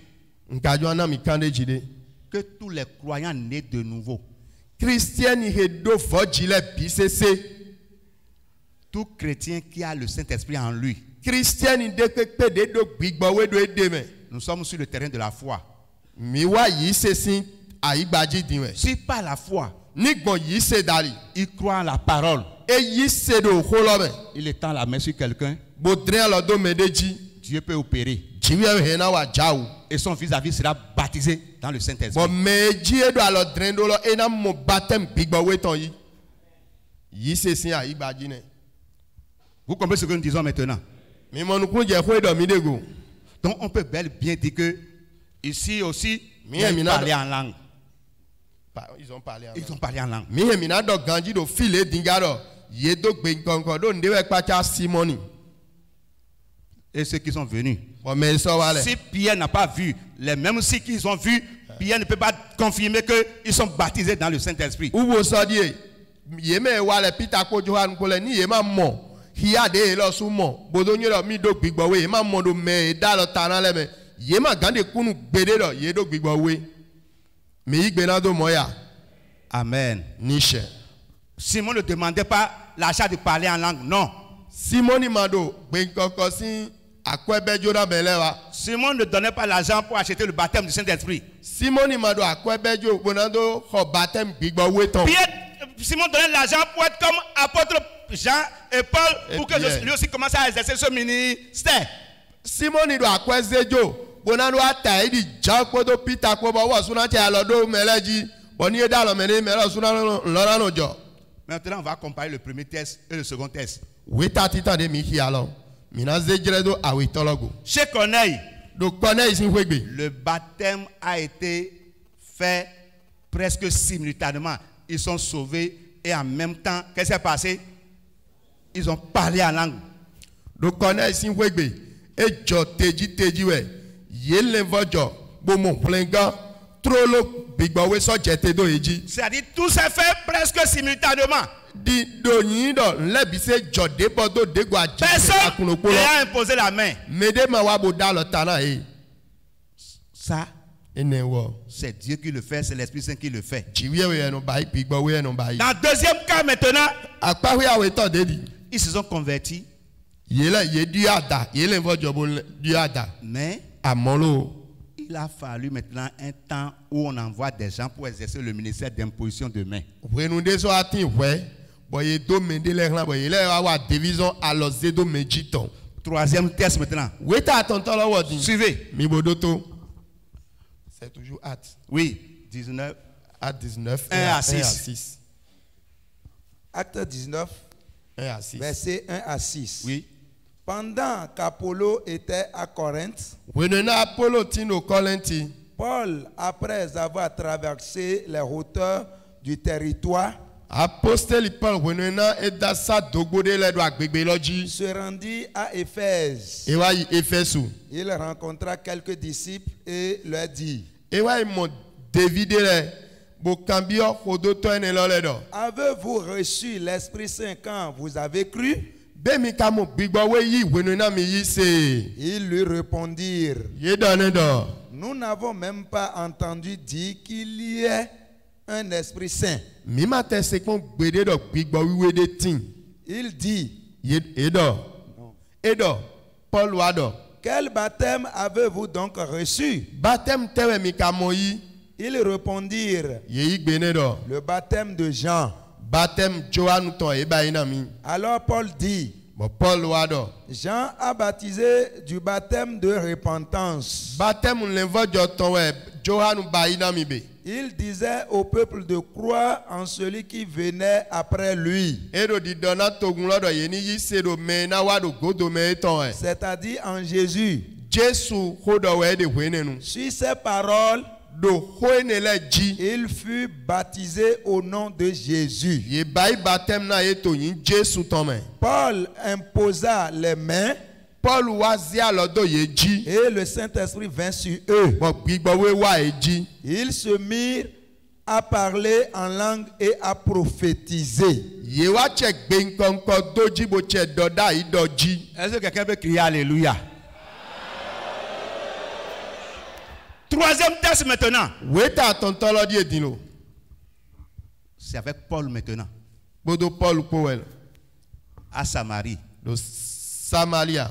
que tous les croyants nés de nouveau, tout chrétien qui a le Saint-Esprit en lui, nous sommes sur le terrain de la foi. Si par la foi, il croit en la parole, il étend la main sur quelqu'un, Dieu peut opérer. Et son vis-à-vis sera baptisé dans le Saint-Esprit. Vous comprenez ce que nous disons maintenant? Donc on peut bel bien dire que ici aussi, ils ont parlé en langue. Ils ont parlé en langue. Et ceux qui sont venus. Si Pierre n'a pas vu les mêmes signes qu'ils ont vus, Pierre ne peut pas confirmer qu'ils sont baptisés dans le Saint-Esprit. Amen. Simon ne demandait pas l'achat de parler en langue, non. Simoni Mado, Akwebejo na belewa. Simon ne donnait pas l'argent pour acheter le baptême du Saint-Esprit. Simoni mado akwebejo bonando ho baptême gbigbo weton. Simon donnait l'argent pour être comme apôtre Jean et Paul pour que lui aussi commence à exercer ce ministère. Simoni do akwezejo bonando ata edi jankodo Peter ko bo suna ti alodo meleji boni e da lo mele mele suna lora no jo. Maintenant on va comparer le premier test et le second test. Weta titan de mi hi alo. Mina zejredo awitologo. Chez Corneille, Donc Corneille sin wegbe. le baptême a été fait presque simultanément. Ils sont sauvés et en même temps, qu'est-ce qui s'est passé? Ils ont parlé en langue. Donc Corneille sin wegbe. E jo teji we. Yele vojo bo mo plenga trolo bigbo we so jete do eji. C'est-à-dire tout s'est fait presque simultanément. Di do yin do lebi se jo de bodo de gwa je. Personne n'a imposé la main. Mede ma wa bo da lo tana e. Ça, Ene wo. c'est Dieu qui le fait, c'est l'Esprit Saint qui le fait. Chiwie we no bai bigbo we no bai. Dans le deuxième cas maintenant, Apa we awe to de di. ils se sont convertis, Yele ye di ada, yele vojo bo di ada. mais Amolo. il a fallu maintenant un temps où on envoie des gens pour exercer le ministère d'imposition de main. Wenu de so atin we. Boye do mende le ran boye le wa division alo zedo mejiton. Troisième test maintenant. Weta atonto lo wodi. Suivez. Mi bodoto. C'est toujours hâte. Oui, 19. Acte 19, 1 à 6. Acte 19, 1 à 6. versets 1 à 6. Oui. Pendant qu'Apollo était à Corinthe, Wenena Apollo tino kolenti. Paul, après avoir traversé les hauteurs du territoire, Apostoli Paul wenena edasa dogbode le do agbegbe loji. se rendit à Éphèse. Ewa yi Efesu. Il rencontra quelques disciples et leur dit: Ewa yi mo David le bo kambio kodoto ene lo le do. avez-vous reçu l'Esprit Saint quand vous avez cru? Be mi ka mo gbigbo we yi wenena mi yi se. Ils lui répondirent: Ye do do. nous n'avons même pas entendu dire qu'il y ait un Esprit Saint. Mi ma te se kon gbede do gbigbo wiwe de tin. Il dit: Ye edo. Paul wado. quel baptême avez-vous donc reçu? Baptême tewe mi ka mo yi. Ils répondirent: Ye yi gbene do. le baptême de Jean. Baptême Johann ton e ba ina mi. Alors Paul dit: Bon Paul wado. Jean a baptisé du baptême de repentance. Baptême l'envo ton we Johann ba ina mi be. Il disait au peuple de croire en celui qui venait après lui, Edo di dona togun lodo ye ni yi se do me na wado godo me ton e. c'est-à-dire en Jésus. Jesu hodo we de hwenenu. Sur ces paroles, Do hwene le ji. il fut baptisé au nom de Jésus. Ye bai baptême na ye to yin Jesu ton me. Paul imposa les mains Paul wazi alodo ye ji. et le Saint-Esprit vint sur eux. Bon gbigbo we wa e ji. Ils se mirent à parler en langue et à prophétiser. Ye wa che gbe nkonko doji bo che doda i doji. Est-ce que quelqu'un peut crier Alléluia? Troisième test maintenant. Weta tonton lo di edino. C'est avec Paul maintenant. Bodo Paul Powell. À Samarie. Do Samaria.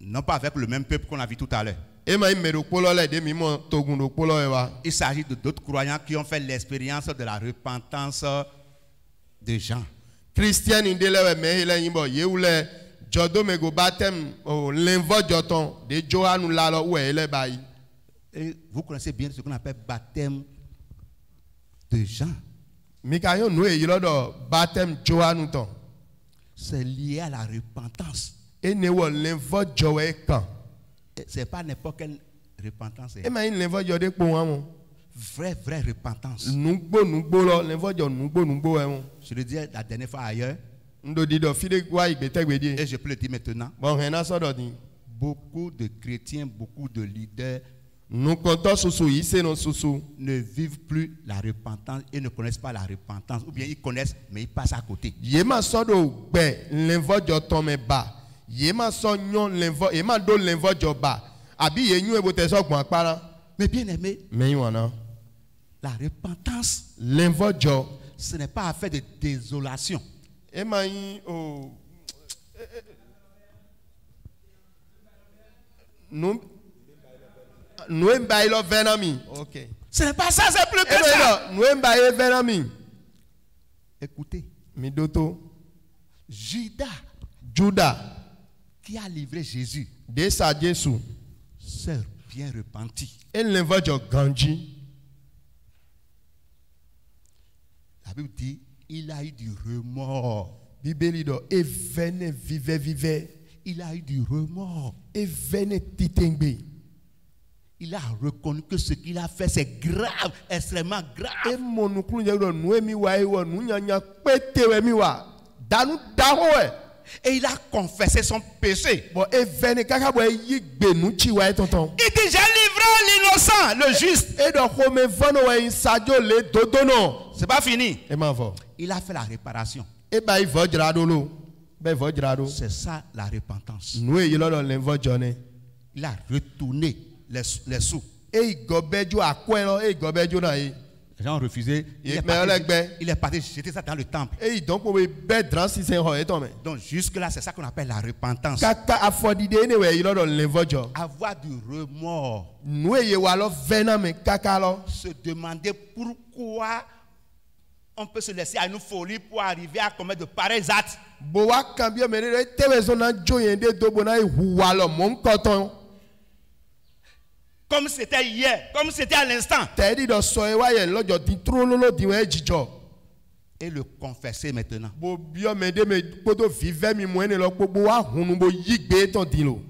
Non pas avec le même peuple qu'on a vu tout à l'heure. Ema imero polo le de mimo togundo polo ewa. Il s'agit de d'autres croyants qui ont fait l'expérience de la repentance de Jean. Christian indelewe mehile yimbo yeule jodo mego baptême o lenvo joton de Johannu lalo we ele bayi. Et vous connaissez bien ce qu'on appelle baptême de Jean. Mikayo no e yilodo baptême Johannu ton. C'est lié à la repentance. Ene wo lenvo jowe kan. C'est pas n'importe quelle repentance. Ema in lenvo jode po wan. Vraie repentance. Nugbo lo lenvo jo nugbo e won. Je le disais la dernière fois ailleurs. Ndo di do fide wa igbete gbedi. Et je peux le dire maintenant. Bon hena so do di. Beaucoup de chrétiens, beaucoup de leaders Nous comptons susu ise no susu. ne vivent plus la repentance et ne connaissent pas la repentance. Ou bien ils connaissent, mais ils passent à côté. Yema so do gbe lenvo jo ton me ba. Yema so nyon lenvo, yema do lenvo jo ba. Abi ye nyu e bo te so gbon apara. Mais bien aimé, Me wana. la repentance, Lenvo jo. ce n'est pas affaire de désolation. Ema yin o nous baillons venami. OK. Ce n'est pas ça, c'est plus que Eh ça. bien, nous baillons venami. Écoutez, Midoto, Judas, qui a livré Jésus, de sa Jésus, s'est bien repenti. elle ne va pas grandir. La Bible dit, il a eu du remords. Bible dit, et venez, vivez. Il a eu du remords. Et venez, titengbe. Il a reconnu que ce qu'il a fait, c'est grave, extrêmement grave. Et mon oncle, nous wa. Et il a confessé son péché. Bon, et venez, kaka boy yi gbenu chi wa tonton. Il dit, j'ai livré l'innocent, le juste. Et donc, on me vend un sadio le dodono. C'est pas fini. Et m'en va. Il a fait la réparation. Et bah, il va dradolo. Ben, va drado. C'est ça la repentance. Nous, il a l'invo journée. Il a retourné les sous. Et il gobejo à quoi, et gobejo na yi. Les gens ont refusé. Il est parti jeter ça dans le temple. Et donc, on veut bedran si c'est un homme. Donc jusque-là, c'est ça qu'on appelle la repentance. Kaka afodide ne il a l'invo jo. Avoir du remords. Nous, il a alors vename kaka lo. Se demander pourquoi on peut se laisser à une folie pour arriver à commettre de pareils actes. Boa cambia menere tewezona joyende dobona huwalo mon coton. Comme c'était hier, comme c'était à l'instant. Tedi do soewa ye lojo di trololo diwe jijo. Et le confesser maintenant. Bo bio mede me podo vive mi moene lo gbogbo wa hunu bo yigbe ton dilo.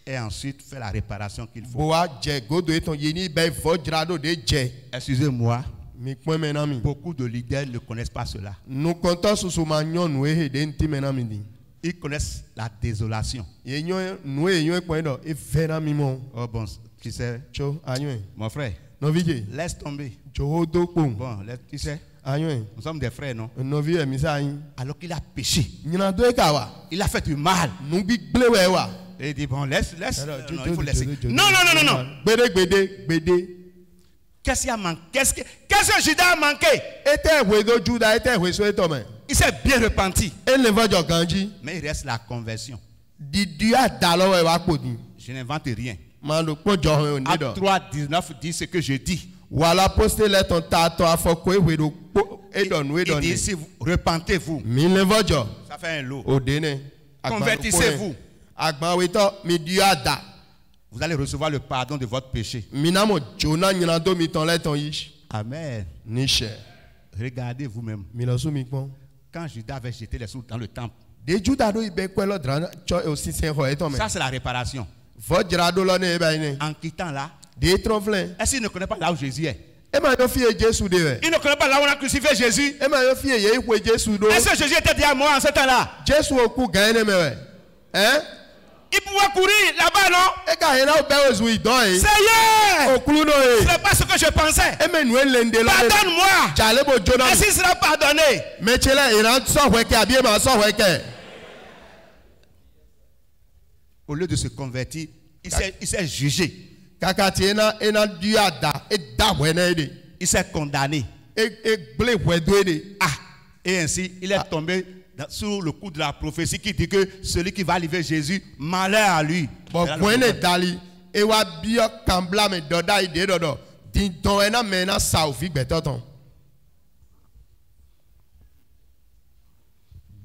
Et ensuite faire la réparation qu'il faut. Boa je godo eton yeni be vojrado de je. Excusez-moi. Mi point menami. Beaucoup de leaders ne connaissent pas cela. Nous comptons sur ce magnon nous et de nti menami di. Ils connaissent la désolation. Ye nyo nous et nyo point do e venami mon. Oh bon, tu sais, Cho anyo. mon frère, Novije. laisse tomber. Cho do pon. Bon, tu sais, Anyo. nous sommes des frères, non? Novi e misa yin. Alors qu'il a péché, Nyina do e kawa. il a fait du mal. Nous bi blewe wa. Et il dit, bon, laisse. Alors, Non, il faut laisser. Non. Non. Gbede. Qu'est-ce qu'il a manqué? Qu'est-ce que Judas a manqué? Ete wedo Juda ete weso etome. Il s'est bien repenti. Elle ne va pas ganji. Mais il reste la conversion. Di dia dalo we wa podi. Je n'invente rien. Mando po jo he oni Acte do. 3:19 dit ce que je dis. Wala poste le ton tato afoko wedo po edon we Il don. dit, si vous repentez-vous, Mi ne va jo. ça fait un lot. Odene. Convertissez-vous. Agba we to mi dia da. Vous allez recevoir le pardon de votre péché. Minamo jona nyina do mi ton le ton yish. Amen. Niche. Regardez vous-même. Mi lo su mi pon. Quand Judas avait jeté les sous dans le temple, De Juda do ibe kwelo dran cho aussi sen ho etome. ça c'est la réparation. Vojrado lo ne ba ni. En quittant là, De troflen. est-ce qu'il ne connaît pas là où Jésus est? E ma yo fie Jésus de we. Il ne connaît pas là où on a crucifié Jésus. E ma yo fie ye ikwe Jésus do. Est-ce que Jésus était déjà mort en ce temps-là? Jésus oku gan ne mewe. Hein? Il pouvait courir là-bas, non? E ka hena o be ozu idon e. Seigneur! Okulu no Ce e. n'est pas ce que je pensais. E me nu lende lo. Pardonne-moi! Chale bo jona. Est-ce qu'il sera pardonné? Me chele iran so hweke abi ma so hweke. Au lieu de se convertir, il s'est jugé. Kakati ena duada e da hwene de. Il s'est condamné. E ble hwedo de. Ah! Et ainsi, il est tombé sous le coup de la prophétie qui dit que celui qui va livrer Jésus, malheur à lui. Bon kwene dali e wa bio kambla me doda ide dodo. Din don ena mena sa ofi gbetoton.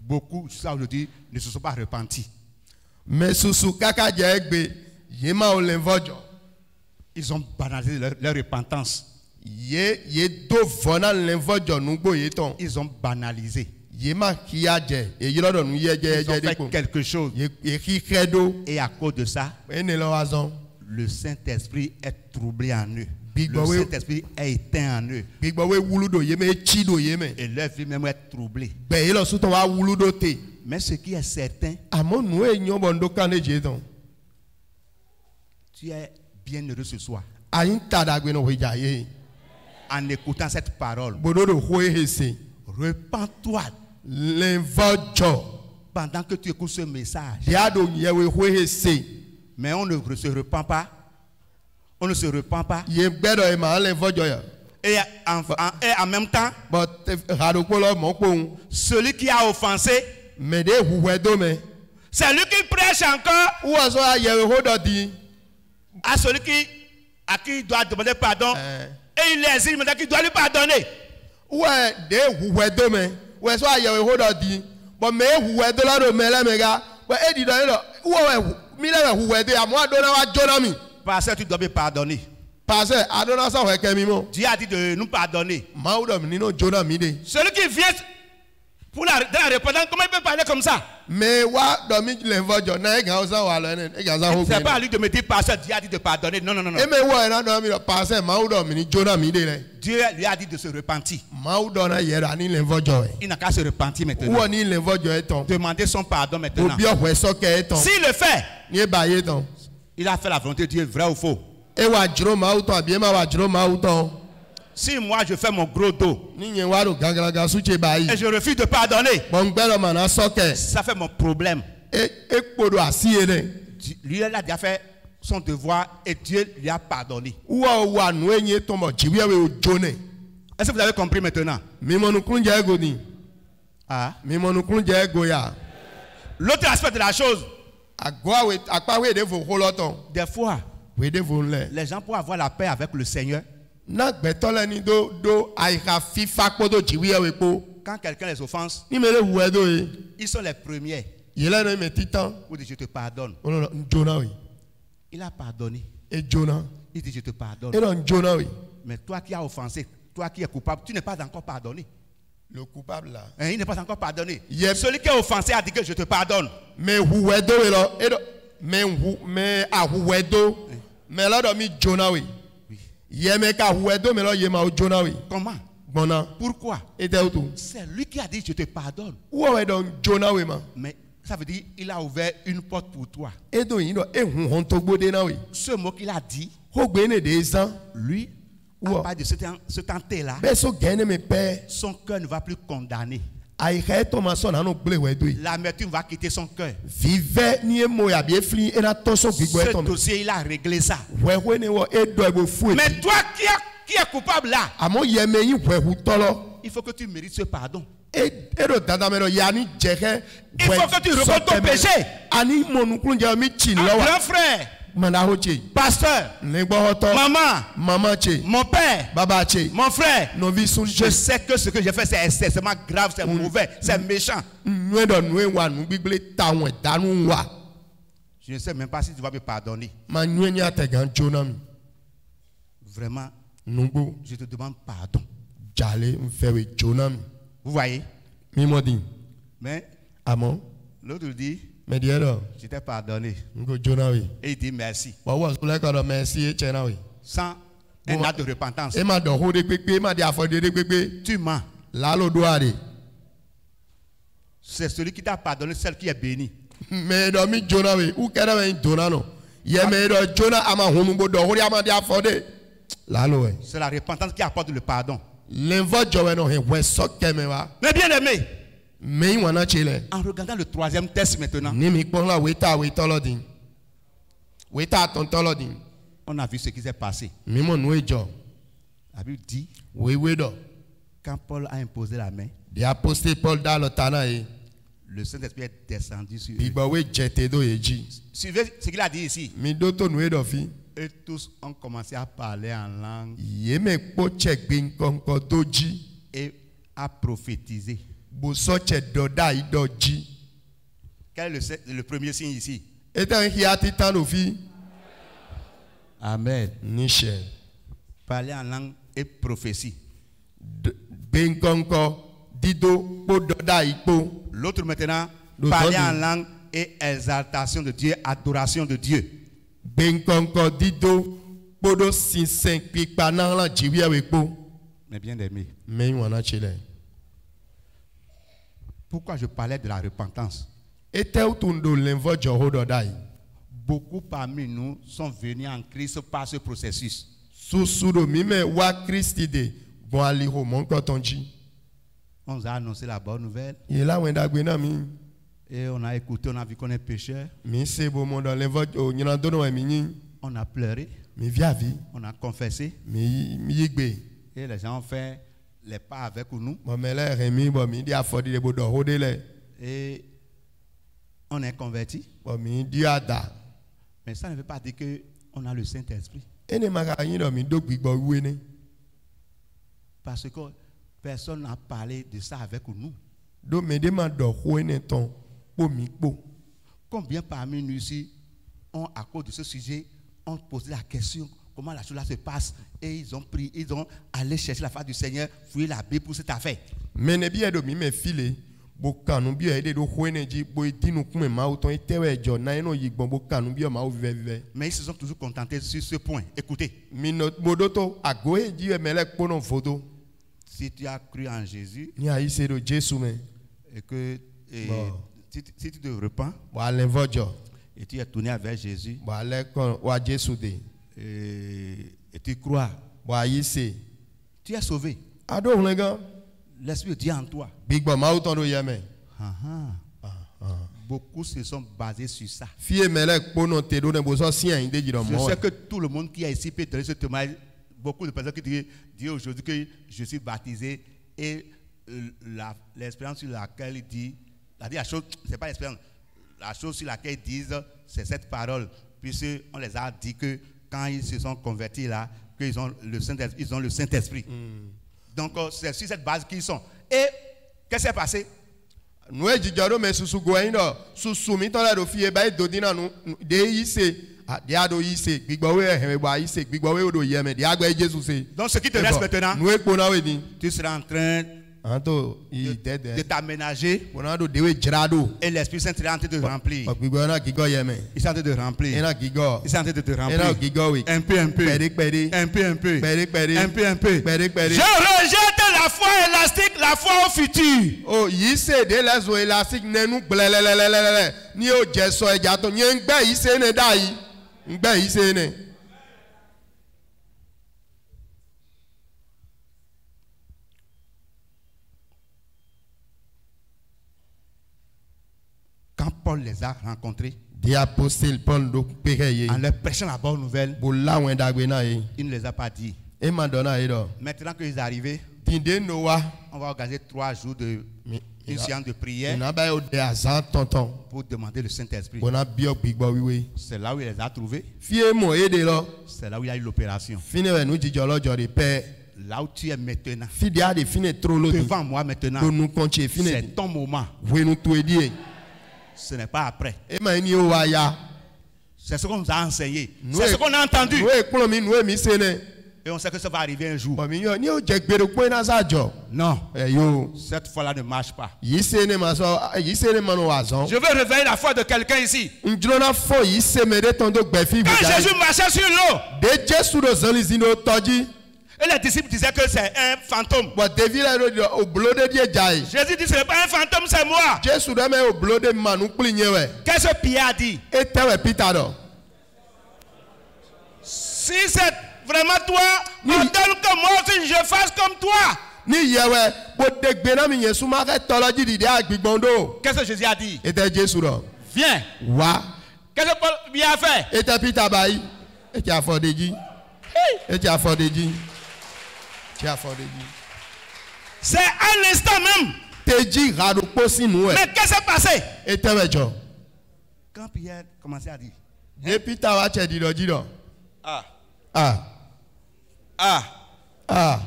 Beaucoup, ça aujourd'hui, ne se sont pas repentis. Mais susu kaka je egbe yema o lenvojo. Ils ont banalisé leur repentance. Ye do vona lenvojo nugbo yeton. Ils ont banalisé. Yema kia je e yilodo nu ye je Ils ont je de fait ko. quelque chose. Ye ki credo Et à cause de ça, ene lo wazon. le Saint-Esprit est troublé en eux. Big Le boy. Saint-Esprit est éteint en eux. Gbigbo we wuludo yeme chido yeme. Et leur vie même est troublée. Be yelo suton wa wuludo te. Mais ce qui est certain, Amo nu e nyon bondo kane jeton. tu es bien heureux ce soir Ayin tadagbe no hweja ye. en écoutant cette parole. Bododo hwe hese. Repends-toi Lenvojo. pendant que tu écoutes ce message. Diado yewe hwe hese. Mais on ne se repent pas. On ne se repent pas. Ye gbedo e ma lenvojo ya. Et en même temps, But radokolo mo pon. celui qui a offensé, Me de huwe do me. c'est lui qui prêche encore. Uwa so ya yewe hodo di. à celui à qui il doit demander pardon. Et il les dit maintenant qu'il doit lui pardonner. Ouais, des ouais demain. Ouais, soit il y a un hold dit. Bon, mais ouais de là, mais là, mes gars. Ouais, et dit là, ouais, mais là, ouais de à moi, donner à Jonami. Parce que tu dois me pardonner. Parce que, à donner ça, ouais, Camimo. Dieu a dit de nous pardonner. Maoudam, Nino, Jonami. Celui qui vient pour la repentance, comment il peut parler comme ça? Mais wa domi l'envoie na ega osa wa lo ne ega za ho. C'est pas à lui de me dire pasteur, Dieu a dit de pardonner. Non, non, non, non. E me wa na domi lo pasteur Maoudam ni Jonah mi de le. Dieu lui a dit de se repentir. Maoudam na yera ni l'envoie jo. Il n'a qu'à se repentir maintenant. Wo ni l'envoie jo eton. Demander son pardon maintenant. Obi o so ke eton. S'il le fait, Ni ba ye ton. il a fait la volonté de Dieu, vrai ou faux? E wa jro Maoudam bien ma wa jro Maoudam. Si moi je fais mon gros dos Ni yen wa ro gangalaga suche ba yi. et je refuse de pardonner, Bon gbelo ma na so ke. ça fait mon problème. E podo asiye de. Lui, il a déjà fait son devoir et Dieu lui a pardonné. Wa nu enye ton mo jiwe we o jone. Est-ce que vous avez compris maintenant? Mi mo nu kun je ego ni. Ah. Mi mo nu kun je ego ya. L'autre aspect de la chose, Agwa we akpa we de fo holoton. des fois, We de fo le. les gens pour avoir la paix avec le Seigneur, Na gbetole ni do aika fifa kpodo jiwe we po. quand quelqu'un les offense, Ni me le wu do e. ils sont les premiers Yele no me titan. pour dire je te pardonne. Oh non, Jonah oui. Il a pardonné. Et Jonah. Il dit je te pardonne. Et non Jonah oui. Mais toi qui as offensé, toi qui es coupable, tu n'es pas encore pardonné. Le coupable là. Hein, il n'est pas encore pardonné. Yep. Celui qui est offensé a dit que je te pardonne. Mais wu do e lo. E do me a wu do. Me lo do mi Jonah oui. Oui. Ye me ka wu do me lo ye ma o Jonah oui. Comment? Bona. Pourquoi? Et te tout. C'est lui qui a dit je te pardonne. Wo we do Jonah oui ma. Mais ça veut dire il a ouvert une porte pour toi. E do yin do e hun hon to gbode na oui. Ce mot qu'il a dit, Ho gbe ne de san. lui, à Wow. part de ce temps-là, Be so gene me pe. son cœur ne va plus condamner. Ai he to ma so na no ble we do. L'amertume va quitter son cœur. Vive ni e mo ya bi fli e na to so gbigbo e Ce to me. dossier, il a réglé ça. Wewe ne wo e do e bo fu e. Mais toi qui es coupable là, Amo ye me yin wehu tolo. il faut que tu mérites ce pardon. E do dada me lo ya ni jehe. Il faut que tu reconnaisses ton péché. Ani mo nu kun je mi chi Un lo wa. grand frère, Mana ho che. pasteur, Ne gbo ho to. maman, Mama che. mon père, Baba che. mon frère. No vi sun Je che. sais que ce que j'ai fait, c'est extrêmement grave, c'est mauvais, c'est méchant. Nwe do nwe wa nu gbigble ta won danu wa. Je ne sais même pas si tu vas me pardonner. Ma nwe ni ategan Jonah mi. Vraiment, Nugbo je te demande pardon. jale mfewe Jonah mi. Vous voyez? Mi mo di. Mais Amo. l'autre dit, Me di do. je t'ai pardonné. Ngo Jonah wi. Et il dit merci. Wa wa so le ka do merci e chena wi. Sans un acte de repentance. E ma do ho de pepe, ma di afode de pepe. Tu mens. La lo do are. C'est celui qui t'a pardonné, celle qui est bénie. Me do mi Jonah wi. U kera me Jonah no. Ye me do Jonah ama honu bo do ho di ama di afode. La lo e. C'est la repentance qui apporte le pardon. L'envo jowe no he we so keme wa. Mais bien aimé, Me yin wana chele. en regardant le troisième test maintenant, Ni mi pon la we tolo din. We ta ton tolo din. on a vu ce qui s'est passé. Mi mo nu e jo. La Bible dit, We do. quand Paul a imposé la main, The apostle Paul da lo tana e. le Saint-Esprit est descendu sur eux. Bigbo we jete do eji. Suivez ce qu'il a dit ici. Mi do to nu e do fi. Et tous ont commencé à parler en langue Ye me po che gbin konko doji. et à prophétiser. Bo so che doda i doji. Quel est le premier signe ici? Etan hi atitan lo fi. Amen. Niche. Parler en langue et prophétie. Gbin konko dido po doda i po. L'autre maintenant, L'autre parler dit- en langue et exaltation de Dieu, adoration de Dieu. Gbin konko dido podo sinsen pipa nan la jiwi we po. Mais bien aimé, Me wana chele. pourquoi je parlais de la repentance? Ete utundo lenvo joho dodai. Beaucoup parmi nous sont venus en Christ par ce processus. Susudo mime wa Christi de bon ali ho mon kotonji. On nous a annoncé la bonne nouvelle Ye la wenda gbe na mi. et on a écouté, on a vu qu'on est pécheur, Mi se bo mon dans lenvo o nyina dono e mi yin. on a pleuré, Mi via vi. on a confessé Mi yigbe. et les gens ont fait les pas avec nous Bon me le remi bon mi di afodi de bo do ho de le. et on est converti. Bon mi di ada. Mais ça ne veut pas dire qu'on on a le Saint-Esprit? Ene maka yin do mi do gbigbo wiwe ne. Parce que personne n'a parlé de ça avec nous. Do me de ma do ho ene ton po mi po. Combien parmi nous ici ont, à cause de ce sujet, ont posé la question comment la chose là se passe et ils ont pris, ils ont allé chercher la face du Seigneur, fouiller la Bible pour cette affaire. Mais ne bien do mi me file bo kanu bi e de do ho ene ji bo itinu kun ma o ton itewe jo na eno yigbon bo kanu bi o ma o vive. Mais ils se sont toujours contentés sur ce point. Écoutez. Minot modoto agoe ji e mele pono photo. Si tu as cru en Jésus Ni a ise do Jésus me. et que si tu te repens Wa le vojo. et tu es tourné vers Jésus Wa le kon wa Jésus de. et tu crois, Wa ise. tu es sauvé. Ado hlenga. L'Esprit de Dieu en toi. Big ba ma o ton do yeme. Beaucoup se sont basés sur ça. Fie mele pono te do ne bo so sien inde ji do Je mo. sais que tout le monde qui est ici peut donner ce témoignage. Beaucoup de personnes qui disent aujourd'hui que je suis baptisé et l'expérience sur laquelle il dit, la chose, c'est pas l'expérience, la chose sur laquelle ils disent, c'est cette parole. Puisqu'on les a dit que quand ils se sont convertis là, qu'ils ont le Saint-Esprit. Donc c'est sur cette base qu'ils sont. Et qu'est-ce qui s'est passé? Nous e jijoro me susu go yin do susu mi ton la do fie ba do dina nu de ise dia do ise gbigbo we ehwe ba ise gbigbo we do yeme dia gba Jesus se. Donc ce qui te reste maintenant, nous e pona we ni tu seras en train anto i de t'aménager pona do dewe jirado et l'Esprit Saint est en train de remplir. gbigbo na gigo yeme Il est en train de remplir. ena gigo Il est en train de te ena remplir. gigo we Un peu. pere pere Un peu. pere pere Un peu. pere pere. Je rejette la foi élastique, la foi au futur. Oh yise de lezo elastic nenu glelelelelele ni o je so eja to ni ngbe yise ne dai ngbe yise ne. Quand Paul les a rencontrés, Di apostle Paul do peye en leur prêchant la bonne nouvelle, bo la wen dagbe na ye. il ne les a pas dit. E ma dona ye do. Maintenant qu'ils sont arrivés, Dinde Noah on va organiser 3 jours de une séance de prière ina ba yo de azan tonton. pour demander le Saint-Esprit. Bona bio gbigbo wiwe. C'est là où il les a trouvés. Fie mo e de lo. C'est là où il y a eu l'opération. Fine we nu jijo lojo de pe. Là où tu es maintenant, Fi dia de fine trop lo. devant moi maintenant, Do nu konche fine. c'est ton moment. We nu to edie. Ce n'est pas après. E ma ni o wa ya. C'est ce qu'on nous a enseigné. C'est ce qu'on a entendu. Nu e kplo mi nu e mi sene. Et on sait que ça va arriver un jour. Bo mi yo ni o je gbero po na sa jo. Non, E yo. cette fois-là ne marche pas. Yi sene ma so yi sene ma no wazon. Je veux réveiller la foi de quelqu'un ici. Njro na fo yi se me de ton do gbe fi Quand bi. Jésus marchait sur l'eau, De Jesu do zan zino toji. et les disciples disaient que c'est un fantôme. Bo David la do oblo de die jai. Jésus dit, ce n'est pas un fantôme, c'est moi. Jesu de me oblo de manu kpli nyewe. Qu'est-ce que Pierre a dit? E tewe Peter do. Si c'est vraiment toi, ordonne que moi aussi je fasse comme toi. Ni yewe bo de gbe na mi Yesu ma ke toloji dide agbigbon do. Qu'est-ce que Jésus a dit? E te Jesu do. Viens. Wa. Qu'est-ce que Pierre a fait? E te Peter bayi. E ti afodeji. E ti afodeji. Ti afodeji. C'est à l'instant même. Teji rado posi nu e. Mais qu'est-ce qui s'est passé? E tewe jo. Quand Pierre commençait à dire, De Peter wa che di do ji do. ah, Ah. ah, Ah.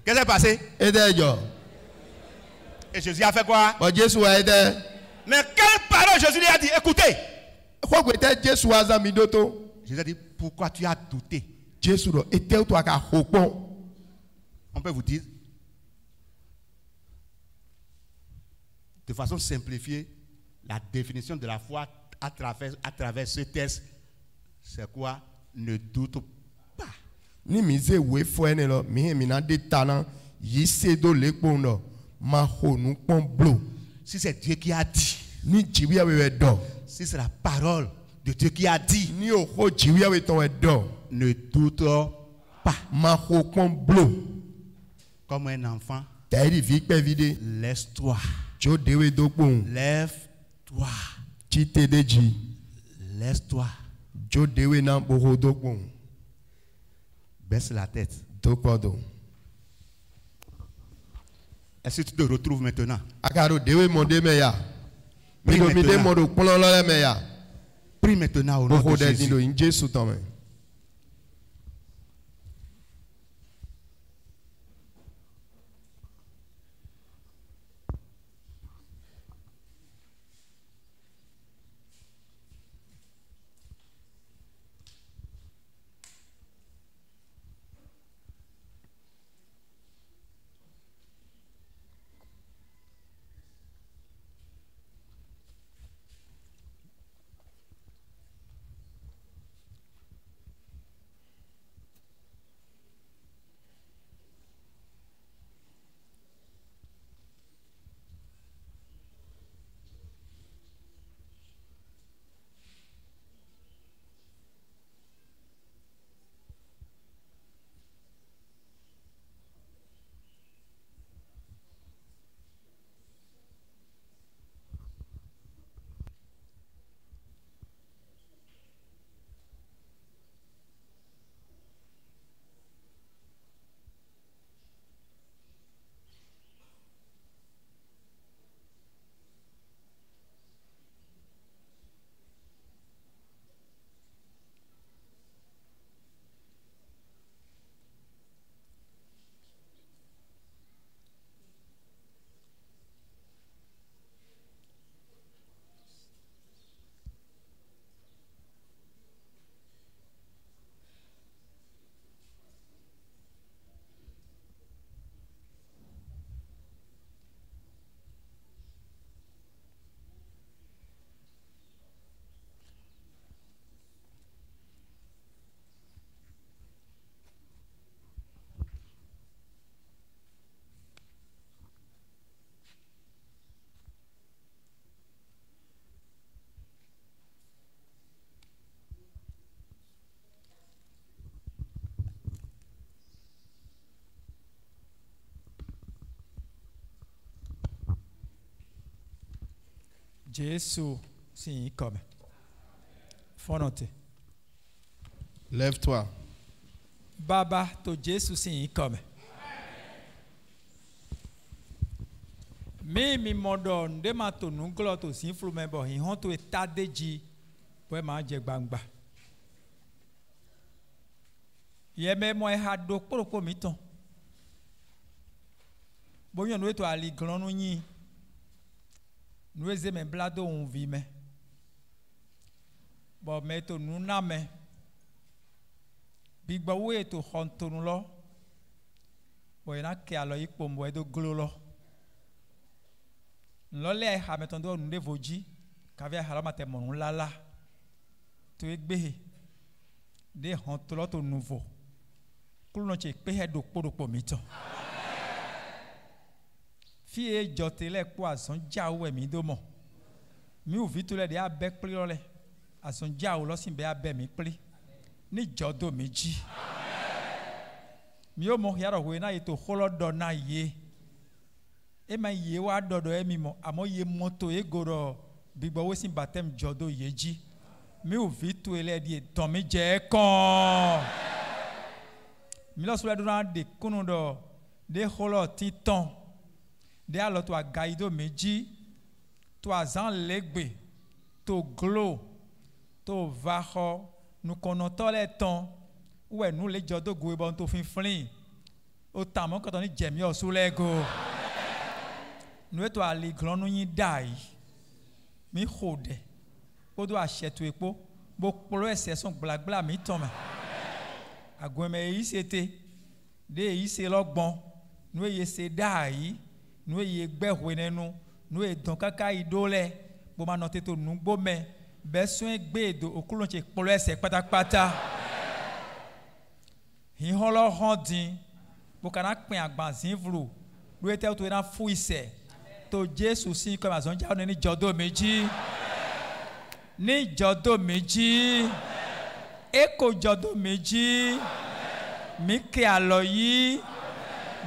qu'est-ce qui s'est passé? E te jo. Et Jésus a fait quoi? Bo Jesu wa e te. Mais quelle parole Jésus lui a dit? Écoutez. Ko gbe te Jesu wa zan mi do to. Jésus a dit, pourquoi tu as douté? Jesu do e te to aka hopon. On peut vous dire, de façon simplifiée, la définition de la foi à travers ce texte, c'est quoi? Ne doute pas. Ni mi ze we fo ene lo mi he mi na de tanan yi se do le pon no ma ho nu pon blo. Si c'est Dieu qui a dit, Ni jiwi we we do. si c'est la parole de Dieu qui a dit, Ni o ho jiwi we ton we do. ne doute pas. Ma ho pon blo. Comme un enfant, Ta di vi pe vide. laisse-toi, Jo dewe do pon. lève-toi, Chi te de ji. laisse-toi, Jo dewe na bo ho do pon. baisse la tête. Do podo. Est-ce que tu te retrouves maintenant? Akaro dewe monde me ya. Mi do mi de maintenant. modo pon lo le me ya. Prie maintenant au nom de Jésus. Jésus. Jésus, c'est comme. Faut noter. Lève-toi. Baba, to Jésus, c'est comme. Mais mi modo ndema to nunglo to si flume bo hi hon to etadeji bo ma je gbangba. Ye me mo ha do poropo mi ton. Bo yon we to ali glonu yin. Nous aimons blado on vit mais bon mais to nous na mais big ba we to honto nous lo bon na ke alo ipo mo do glo lo le ha meton do nous devoji ka ve ha mate mon lala to egbe de honto lo to nouveau kulu no che pe he do podopo mi ton fie jotele po ason jawo mi do mo mi o vitule de abe pli lole ason jawo lo sin be abe mi pli ni jodo meji mi o mo yaro we na yeto holodo na ye e ma ye wa dodo e mi mo amo ye moto e goro bigbo we sin batem jodo yeji mi o vitule de ton mi je kon mi lo sule do na de kunu do de holo titan de alors toi gaido meji toi zan legbe to glo to vaho nous connaissons les temps où nous les jodo go bon to fin flin autant quand on est jemi o sous lego nous to ali glon nu yin dai mi khode o do achetu epo bo polo ese son gblagbla mi ton ma agun me yi sete de yi se logbon nous ye se dai nous y gbehwe nenu nous e don kaka idole bo ma note to nu gbo me besun gbe do okulon che polo ese patapata hin holo hodin bo kana pin agbanzin vru lu ete to na fu ise to Jesu sin ko azon ja ni jodo meji ni jodo meji eko jodo meji mi ke aloyi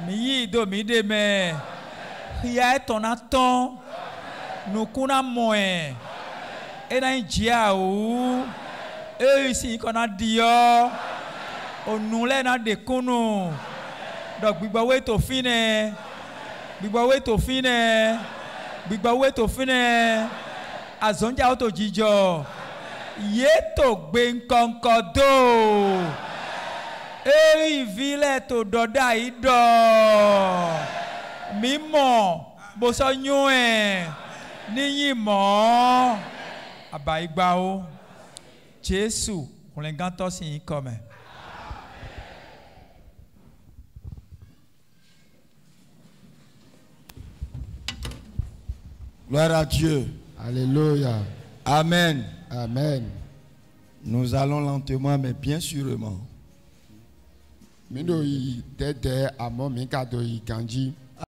mi yi do mi de me ya ton aton nous kuna moe et na njia ou e ici qu'on a dit o nous le na de kunu donc bigba we to fine bigba we to fine bigba we to fine azonja auto jijo Yeto benkonkodo. Eri vile to doda ido. Mimo bosonyoe. Niyi mo. Abaigbawo. Jésus, on les gâteaux si comme. Gloire à Dieu. Alléluia. Amen. Amen. Nous allons lentement mais bien sûrement. Mindo yi tete amo mi ka do yi kanji.